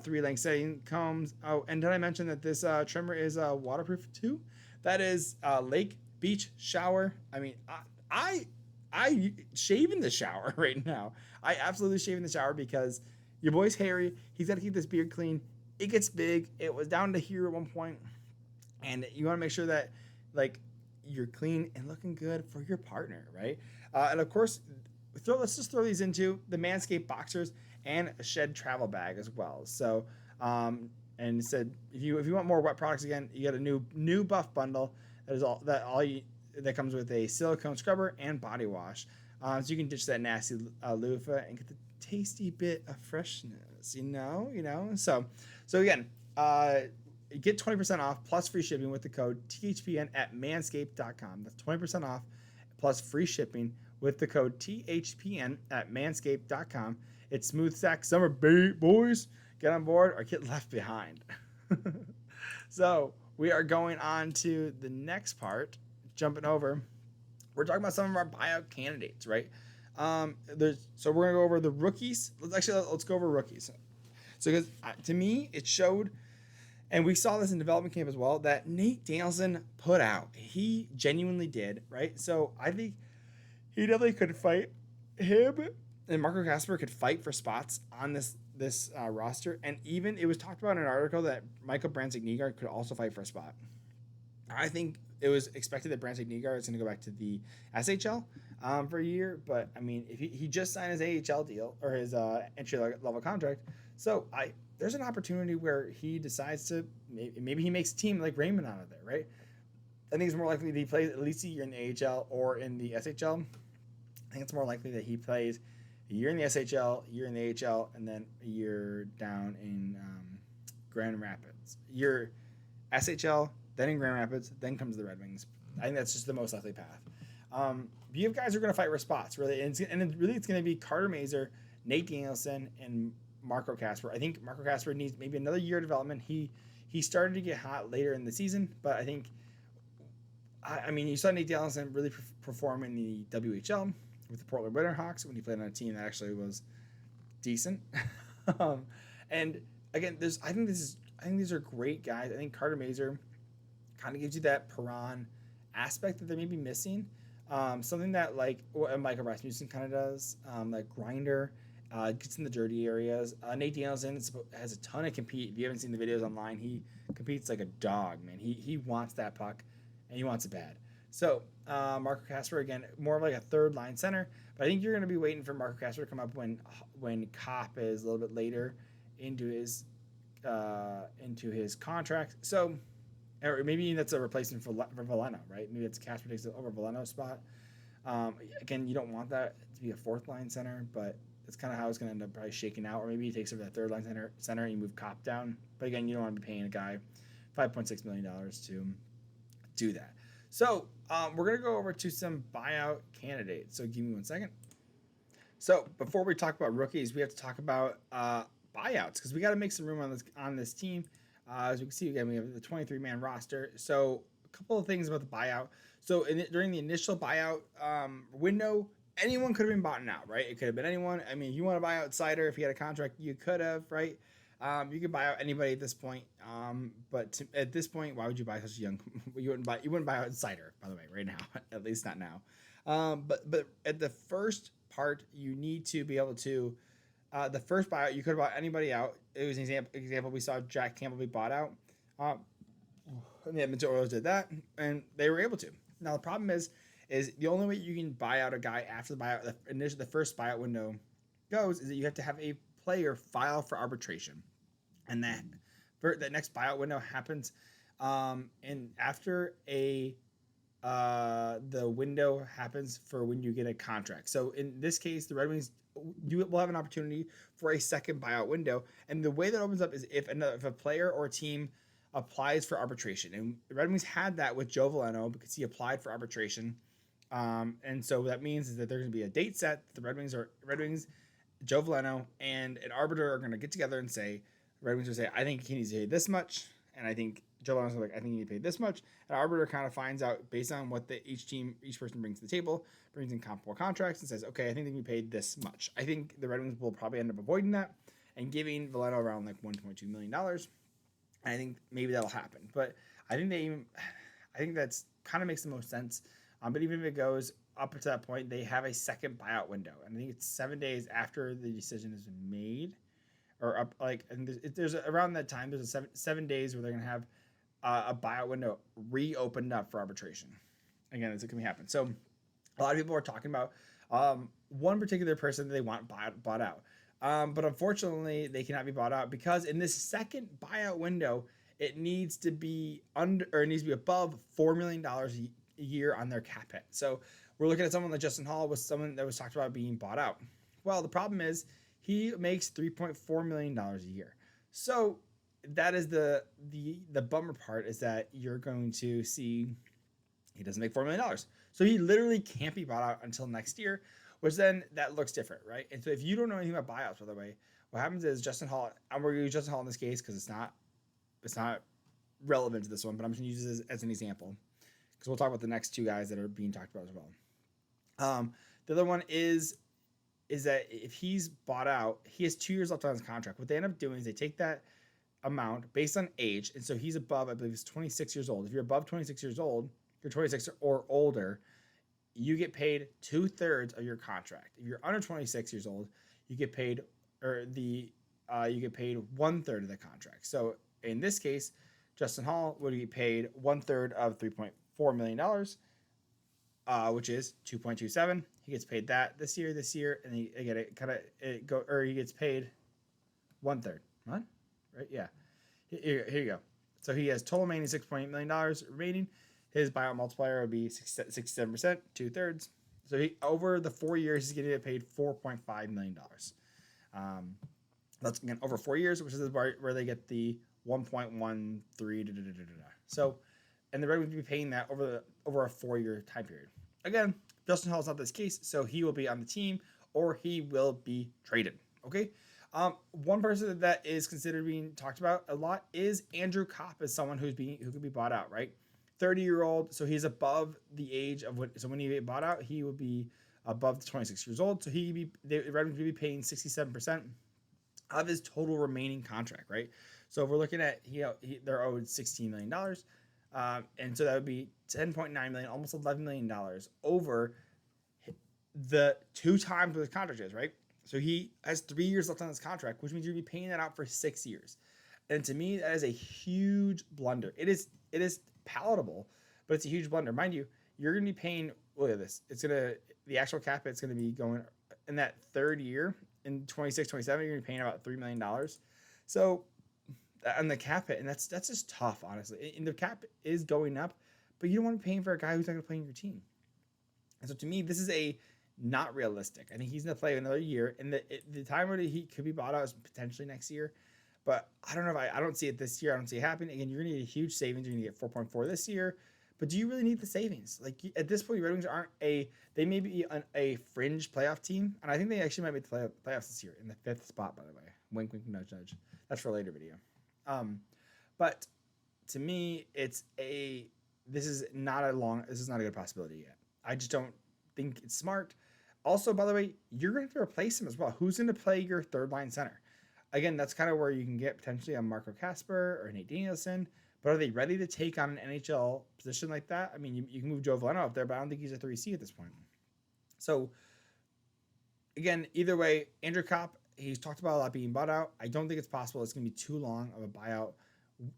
3 length setting combs. Oh, and did I mention that this trimmer is waterproof too? That is lake, beach, shower. I mean, I shave in the shower right now. I absolutely shave in the shower because your boy's hairy. He's got to keep this beard clean. It gets big. It was down to here at one point, and you want to make sure that like you're clean and looking good for your partner, right? And of course, let's just throw these into the Manscaped boxers and a shed travel bag as well. So, and it said if you want more wet products again, you get a new buff bundle that comes with a silicone scrubber and body wash, so you can ditch that nasty loofah and get the tasty bit of freshness. So again, get 20% off plus free shipping with the code THPN at manscaped.com. That's 20% off plus free shipping with the code THPN at manscaped.com. It's smooth sack summer, boys. Get on board or get left behind. So we are going on to the next part. Jumping over, we're talking about some of our buyout candidates, right? So we're gonna go over the rookies. Let's go over rookies. So because to me, it showed, and we saw this in development camp as well, that Nate Danielson put out. He genuinely did, right? So I think he definitely could fight. Him and Marco Casper could fight for spots on this roster, and even it was talked about in an article that Michael Branzig-Nygaard could also fight for a spot. I think it was expected that Branzig-Nygaard is going to go back to the SHL for a year, but I mean, if he just signed his AHL deal or his entry level contract, so there's an opportunity where he decides to maybe he makes a team like Raymond out of there, right? I think it's more likely that he plays at least a year in the AHL or in the SHL. I think it's more likely that he plays a year in the SHL, a year in the AHL, and then a year down in Grand Rapids. Year SHL, then in Grand Rapids, then comes the Red Wings. I think that's just the most likely path. You have guys who are going to fight for spots, really, and it's going to be Carter Mazur, Nate Danielson, and Marco Casper. I think Marco Casper needs maybe another year of development. He started to get hot later in the season, but I think, I mean, you saw Nate Danielson really perform in the WHL with the Portland Winterhawks when he played on a team that actually was decent. And again, I think these are great guys. I think Carter Mazur kind of gives you that Perron aspect that they may be missing. Something that like what Michael Rasmussen kind of does, like grinder, gets in the dirty areas. Nate Danielson has a ton of compete. If you haven't seen the videos online, he competes like a dog, man. He wants that puck, and he wants it bad. So Marco Casper, again, more of like a third line center. But I think you're going to be waiting for Marco Casper to come up when Kopp is a little bit later into his contract. So, or maybe that's a replacement for Veleno, right? Maybe it's Casper takes over Veleno's spot. Again, you don't want that to be a fourth line center, but that's kind of how it's going to end up probably shaking out. Or maybe he takes over that third line center and you move Kopp down. But again, you don't want to be paying a guy $5.6 million to do that. So we're going to go over to some buyout candidates. So give me 1 second. So before we talk about rookies, we have to talk about buyouts because we got to make some room on this team. As we can see, again, we have the 23-man roster. So a couple of things about the buyout. So during the initial buyout window, anyone could have been bought out, right? It could have been anyone. I mean, if you want to buy out Sider, if he had a contract, you could have, right? You could buy out anybody at this point. But at this point, why would you buy such a young? You wouldn't buy out Sider, by the way, right now. At least not now. But at the first part, you need to be able to. The first buyout, you could have bought anybody out. It was an example. We saw Jack Campbell be bought out. And the Edmonton Oilers did that, and they were able to. Now the problem is the only way you can buy out a guy after the buyout, the first buyout window goes, is that you have to have a player file for arbitration, and that next buyout window happens, and after the window happens for when you get a contract. So in this case, the Red Wings will have an opportunity for a second buyout window, and the way that opens up is if a player or a team applies for arbitration, and the Red Wings had that with Joe Veleno because he applied for arbitration And so what that means is that there's going to be a date set. The Red Wings, Joe Veleno, and an arbiter are going to get together and say, Red Wings will say, I think he needs to pay this much, and I think Joe Veleno's like, I think he needs to pay this much. And arbiter kind of finds out based on what each person brings to the table, brings in comparable contracts, and says, okay, I think they can be paid this much. I think the Red Wings will probably end up avoiding that and giving Veleno around like $1.2 million. And I think maybe that'll happen, but I think that's kind of makes the most sense. But even if it goes up to that point, they have a second buyout window, and I think it's 7 days after the decision has been made, or up like. And there's around that time. There's a seven days where they're gonna have a buyout window reopened up for arbitration. Again, it's going to happen. So a lot of people are talking about one particular person that they want bought out, but unfortunately, they cannot be bought out because in this second buyout window, it needs to be above $4 million a year on their cap hit. So we're looking at someone like Justin Hall was someone that was talked about being bought out. Well, the problem is he makes $3.4 million a year. So that is the bummer part, is that you're going to see he doesn't make $4 million. So he literally can't be bought out until next year, which then that looks different, right? And so if you don't know anything about buyouts, by the way, what happens is Justin Hall, I'm going to use Justin Hall in this case because it's not relevant to this one, but I'm just going to use this as an example because we'll talk about the next two guys that are being talked about as well. The other one is that if he's bought out, he has 2 years left on his contract. What they end up doing is they take that amount based on age, and so he's above, I believe he's 26 years old. If you're above 26 years old, you're 26 or older, you get paid 2/3 of your contract. If you're under 26 years old, you get paid you get paid 1/3 of the contract. So in this case, Justin Hall would get paid 1/3 of $3.4 million, which is 2.27. He gets paid that this year, and he gets paid 1/3. What? Right? Yeah. Here you go. So he has total remaining $6.8 million remaining. His buyout multiplier would be 67%, 2/3. So over the 4 years, he's going to get paid $4.5 million. That's again over 4 years, which is where they get the 1.13. So, and the Red Wings will be paying that over a 4-year time period. Again, Justin Hall is not this case, so he will be on the team or he will be traded. Okay. One person that is considered being talked about a lot is Andrew Kopp, as someone who could be bought out, right? 30-year-old, so he's above the age of so when he get bought out, he would be above the 26 years old. So the Red Wings would be paying 67% of his total remaining contract, right? So if we're looking at they're owed $16 million, and so that would be $10.9 million, almost $11 million over the 2 times what his contract is, right? So he has 3 years left on his contract, which means you'll be paying that out for 6 years. And to me, that is a huge blunder. It is palatable, but it's a huge blunder. Mind you, you're going to be paying, look at this. The actual cap hit's going to be going in that third year in 26, 27, you're going to be paying about $3 million. So on the cap hit, and that's just tough, honestly. And the cap is going up, but you don't want to be paying for a guy who's not going to play in your team. And so to me, this is not realistic. I think he's going to play another year, and the time where he could be bought out is potentially next year. But I don't know if I don't see it this year. I don't see it happening. Again, you're going to get a huge savings. You're going to get 4.4 this year. But do you really need the savings? Like at this point, the Red Wings they may be a fringe playoff team. And I think they actually might make the playoffs this year in the 5th spot, by the way. Wink, wink, nudge, nudge. That's for a later video. But to me, this is not a good possibility yet. I just don't think it's smart. Also, by the way, you're going to have to replace him as well. Who's going to play your third line center? Again, that's kind of where you can get potentially a Marco Kasper or Nate Danielson. But are they ready to take on an NHL position like that? I mean, you can move Joe Veleno up there, but I don't think he's a 3C at this point. So, again, either way, Andrew Kopp, he's talked about a lot being bought out. I don't think it's possible. It's going to be too long of a buyout.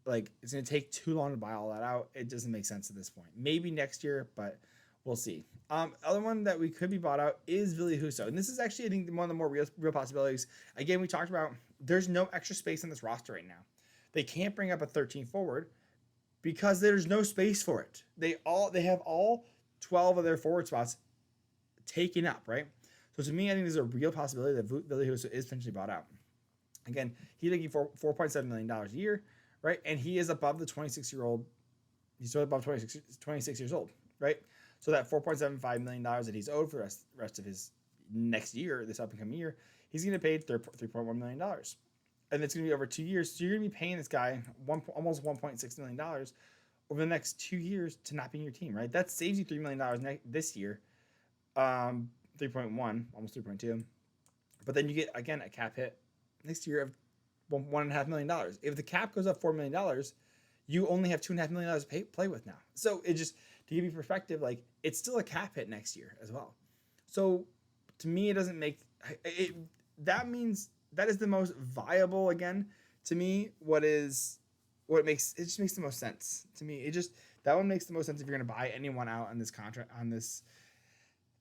Like, it's going to take too long to buy all that out. It doesn't make sense at this point. Maybe next year, but we'll see. Other one that we could be bought out is Ville Husso. And this is actually, I think, one of the more real possibilities. Again, we talked about there's no extra space on this roster right now. They can't bring up a 13 forward because there's no space for it. They have all 12 of their forward spots taken up, right? So to me, I think there's a real possibility that Ville Husso is potentially bought out. Again, he's making $4.7 million a year, right? And he is above the 26-year-old. He's still above 26 years old, right? So that $4.75 million that he's owed for the rest of his next year, this up and coming year, he's going to pay $3.1 million. And it's going to be over 2 years. So you're going to be paying this guy almost $1.6 million over the next 2 years to not be in your team, right? That saves you $3 million this year. 3.1, almost 3.2. But then you get, again, a cap hit next year of $1.5 million. If the cap goes up $4 million, you only have $2.5 million to play with now. So it just, to give you perspective, like, it's still a cap hit next year as well. So to me, it doesn't make it. That means that is the most viable, again, to me. What just makes the most sense to me. That one makes the most sense if you're going to buy anyone out on this contract, on this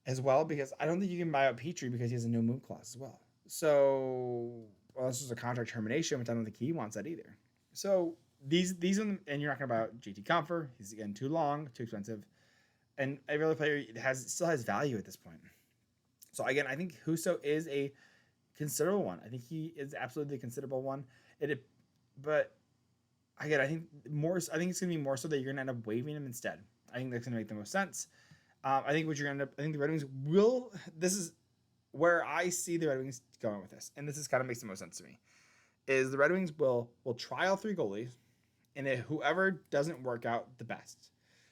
as well, because I don't think you can buy out Petrie because he has a no move clause as well. So, well, this is a contract termination, which I don't think he wants that either. So these are, and you're not going to buy out JT Comfer. He's, again, too long, too expensive, and every other player still has value at this point. So again, I think Husso is a considerable one. I think he is absolutely a considerable one. But again, I think it's going to be more so that you're going to end up waiving him instead. I think that's going to make the most sense. I think the Red Wings will. This is where I see the Red Wings going with this, and this is kind of makes the most sense to me. Is the Red Wings will try all 3 goalies, and whoever doesn't work out the best.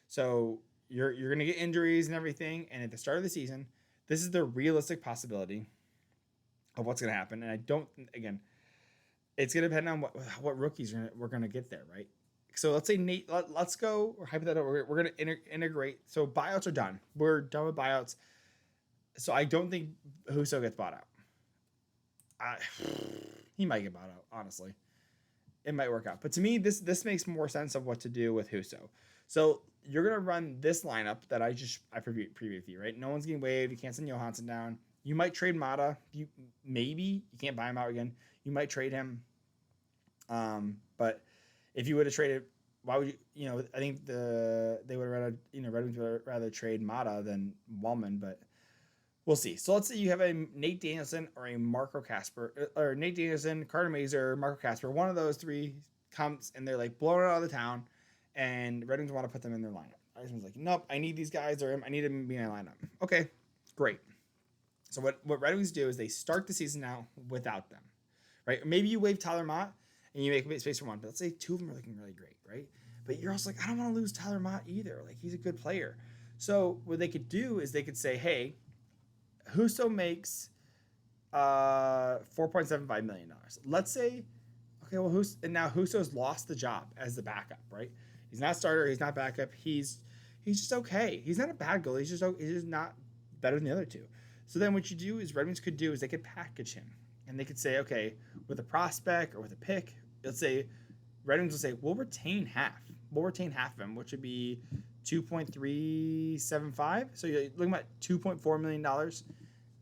So you're going to get injuries and everything, and at the start of the season, this is the realistic possibility of what's going to happen. And I don't, again, it's going to depend on what rookies we're going to get there, right? So let's say Nate, let's go, or hypothetical, we're going to integrate. So buyouts are done. We're done with buyouts. So I don't think Husso gets bought out. He might get bought out, honestly. It might work out. But to me, this makes more sense of what to do with Husso. So you're going to run this lineup that I previewed for you, right? No one's getting waived. You can't send Johansson down. You might trade Mata. You can't buy him out again. You might trade him. But if you would have traded, why would you? I think they would have rather, Red Wings would rather trade Mata than Wallman, but we'll see. So let's say you have a Nate Danielson or a Marco Casper, or Nate Danielson, Carter Mazer, Marco Casper. One of those 3 comes and they're like blowing it out of the town, and Red Wings want to put them in their lineup. Iceman's like, nope, I need these guys, or I need them to be in my lineup. Okay, great. So what Red Wings do is they start the season now without them, right? Maybe you waive Tyler Mott and you make space for one, but let's say 2 of them are looking really great, right? But you're also like, I don't want to lose Tyler Mott either. Like, he's a good player. So what they could do is they could say, hey, Husso makes $4.75 million. Let's say, okay, well, now Husso's lost the job as the backup, right? He's not starter. He's not backup. He's just okay. He's not a bad goalie. He's just not better than the other 2. So then what you do is Red Wings could do is they could package him, and they could say, okay, with a prospect or with a pick, let's say Red Wings will say, we'll retain half. We'll retain half of him, which would be $2.375. So you're looking at $2.4 million.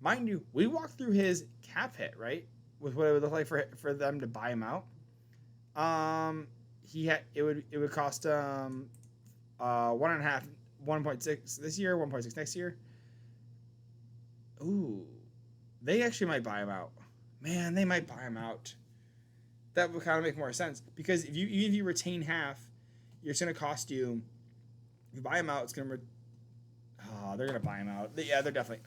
Mind you, we walked through his cap hit, right? With what it would look like for them to buy him out. It would cost 1.6 this year, 1.6 next year. Ooh, they actually might buy him out. Man, they might buy him out. That would kind of make more sense, because if you retain half, it's going to cost you. If you buy him out, it's going to. They're going to buy him out. They're definitely.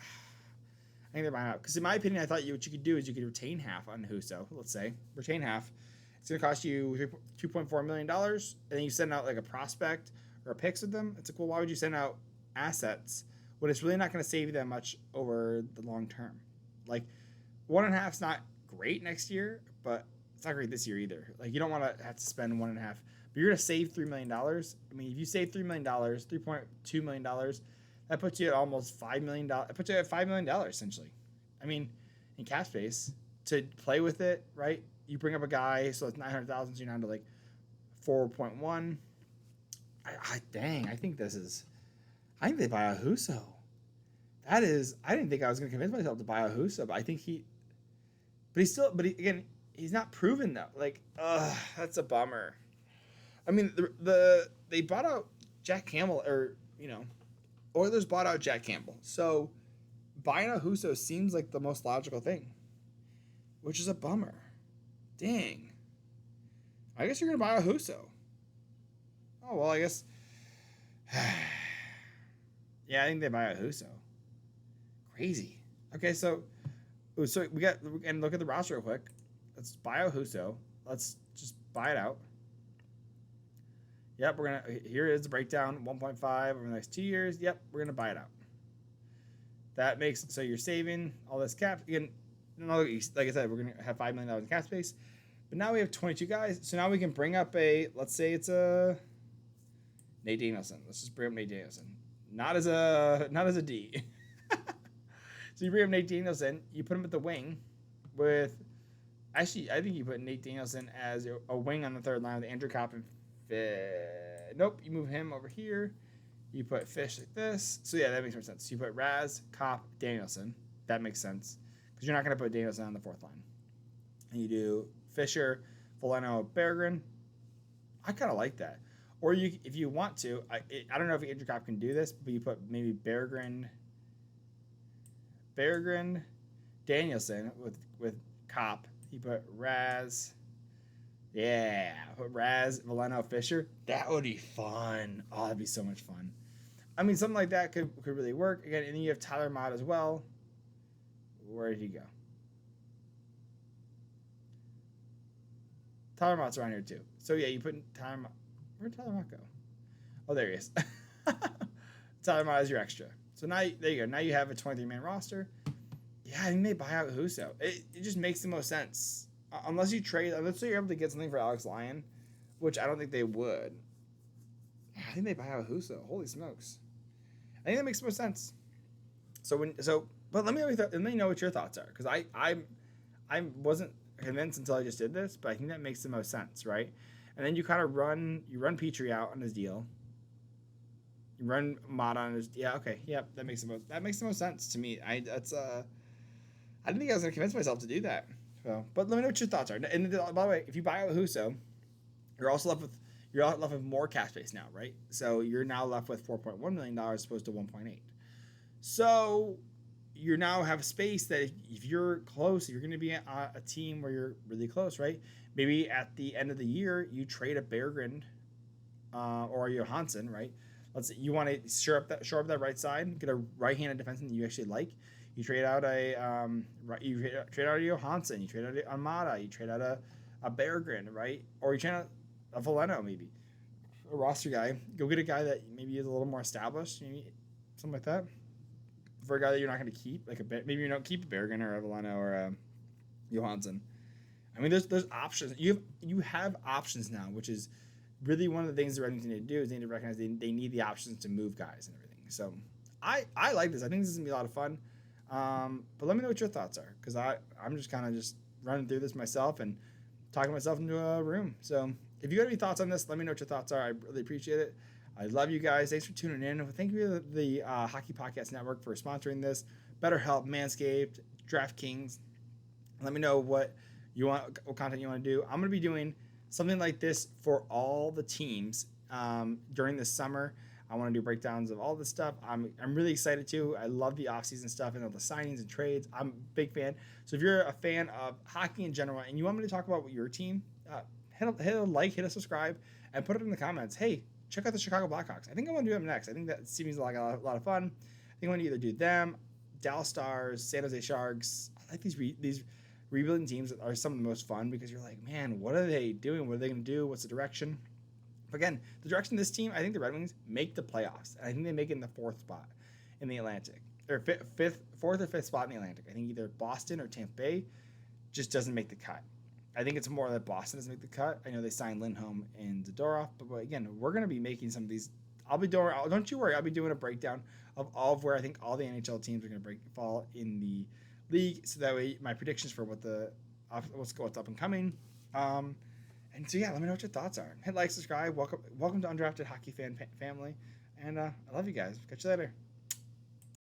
I think they're buying him out, because in my opinion, I thought what you could do is you could retain half on Husso. Let's say retain half. It's going to cost you $2.4 million, and then you send out like a prospect or a picks with them. It's like, well, why would you send out assets when it's really not going to save you that much over the long term? Like, 1.5's not great next year, but it's not great this year either. Like, you don't want to have to spend 1.5, but you're going to save $3 million. I mean, if you save $3 million, $3.2 million, that puts you at almost $5 million. It puts you at $5 million, essentially. I mean, in cap space, to play with it, right? You bring up a guy, so it's $900,000, so you're down to like 4.1. I think they buy a Husso. I didn't think I was going to convince myself to buy a Husso, but I think again, he's not proven though. Like, that's a bummer. I mean, they bought out Jack Campbell, or, Oilers bought out Jack Campbell. So buying a Husso seems like the most logical thing, which is a bummer. Dang. I guess you're going to buy a Husso. Oh, well, I guess. Yeah, I think they buy out Huso. Crazy. Okay, so we got, and look at the roster real quick. Let's buy out Huso. Let's just buy it out. Yep, we're gonna. Here is the breakdown: 1.5 over the next 2 years. Yep, we're gonna buy it out. That makes so you're saving all this cap again. Like I said, we're gonna have $5 million in cap space, but now we have 22 guys. So now we can bring up a. Let's say it's a Nate Danielson. Let's just bring up Nate Danielson. Not as a D. So you bring up Nate Danielson. You put him at the wing with. Actually, I think you put Nate Danielson as a wing on the third line with Andrew Copp and nope, you move him over here. You put Fish like this. So yeah, that makes more sense. You put Raz, Copp, Danielson. That makes sense because you're not going to put Danielson on the fourth line. And you do Fisher, Veleno, Berggren. I kind of like that. Or you, if you want to, I don't know if Andrew Copp can do this, but you put maybe Berggren, Danielson with Copp. You put Raz. Yeah, put Raz, Veleno, Fisher. That would be fun. Oh, that'd be so much fun. I mean, something like that could really work. Again, and then you have Tyler Mott as well. Where did he go? Tyler Mott's around here too. So yeah, you put Tyler Mott. Where'd Tyler Mott go? Oh, there he is. Tyler Mott is your extra. So now, there you go. Now you have a 23-man roster. Yeah, I think they buy out Huso. It just makes the most sense. Unless you trade, let's say you're able to get something for Alex Lyon, which I don't think they would. I think they buy out Huso. Holy smokes! I think that makes the most sense. But let me know what your thoughts are, because I wasn't convinced until I just did this, but I think that makes the most sense, right? And then you kind of run Petrie out on his deal. You run Mott on his that makes the most sense to me. I didn't think I was gonna convince myself to do that. So, but let me know what your thoughts are. And by the way, if you buy out Huso, you're left with more cap space now, right? So you're now left with $4.1 million as opposed to 1.8. So you now have space that if you're close, you're going to be a team where you're really close, right? Maybe at the end of the year, you trade a Berggren or a Johansson, right? Let's say you want to shore up that right side, get a right-handed defenseman that you actually like. You trade out a Johansson, you trade out a Armada, you trade out a Berggren, right? Or you trade out a Veleno, maybe a roster guy. Go get a guy that maybe is a little more established, maybe something like that. For a guy that you're not going to keep, maybe you don't keep a Berggren or a Veleno or a Johansson. I mean, there's options. You have options now, which is really one of the things the Red Wings need to do is they need to recognize they need the options to move guys and everything. So I like this. I think this is gonna be a lot of fun. But let me know what your thoughts are, because I'm just kind of just running through this myself and talking myself into a room. So if you got any thoughts on this, let me know what your thoughts are. I really appreciate it. I love you guys. Thanks for tuning in. Thank you to the Hockey Podcast Network for sponsoring this. BetterHelp, Manscaped, DraftKings. Let me know what content you want to do. I'm going to be doing something like this for all the teams during the summer. I want to do breakdowns of all this stuff. I'm really excited too. I love the offseason stuff and all the signings and trades. I'm a big fan. So if you're a fan of hockey in general and you want me to talk about your team, hit a like, hit a subscribe, and put it in the comments. Hey, check out the Chicago Blackhawks. I think I want to do them next. I think that seems like a lot of fun. I think I want to either do them, Dallas Stars, San Jose Sharks. I like these rebuilding teams that are some of the most fun because you're like, man, what are they doing? What are they going to do? What's the direction? But again, the direction of this team, I think the Red Wings make the playoffs. And I think they make it in the fourth spot in the Atlantic. Or fourth or fifth spot in the Atlantic. I think either Boston or Tampa Bay just doesn't make the cut. I think it's more that Boston doesn't make the cut. I know they signed Lindholm and Zadorov, but again, we're going to be making some of these. Don't you worry, I'll be doing a breakdown of all of where I think all the NHL teams are going to fall in the league, so that way my predictions for what's up and coming. And so yeah, let me know what your thoughts are. Hit like, subscribe. Welcome to Undrafted Hockey Fan Family, and I love you guys. Catch you later.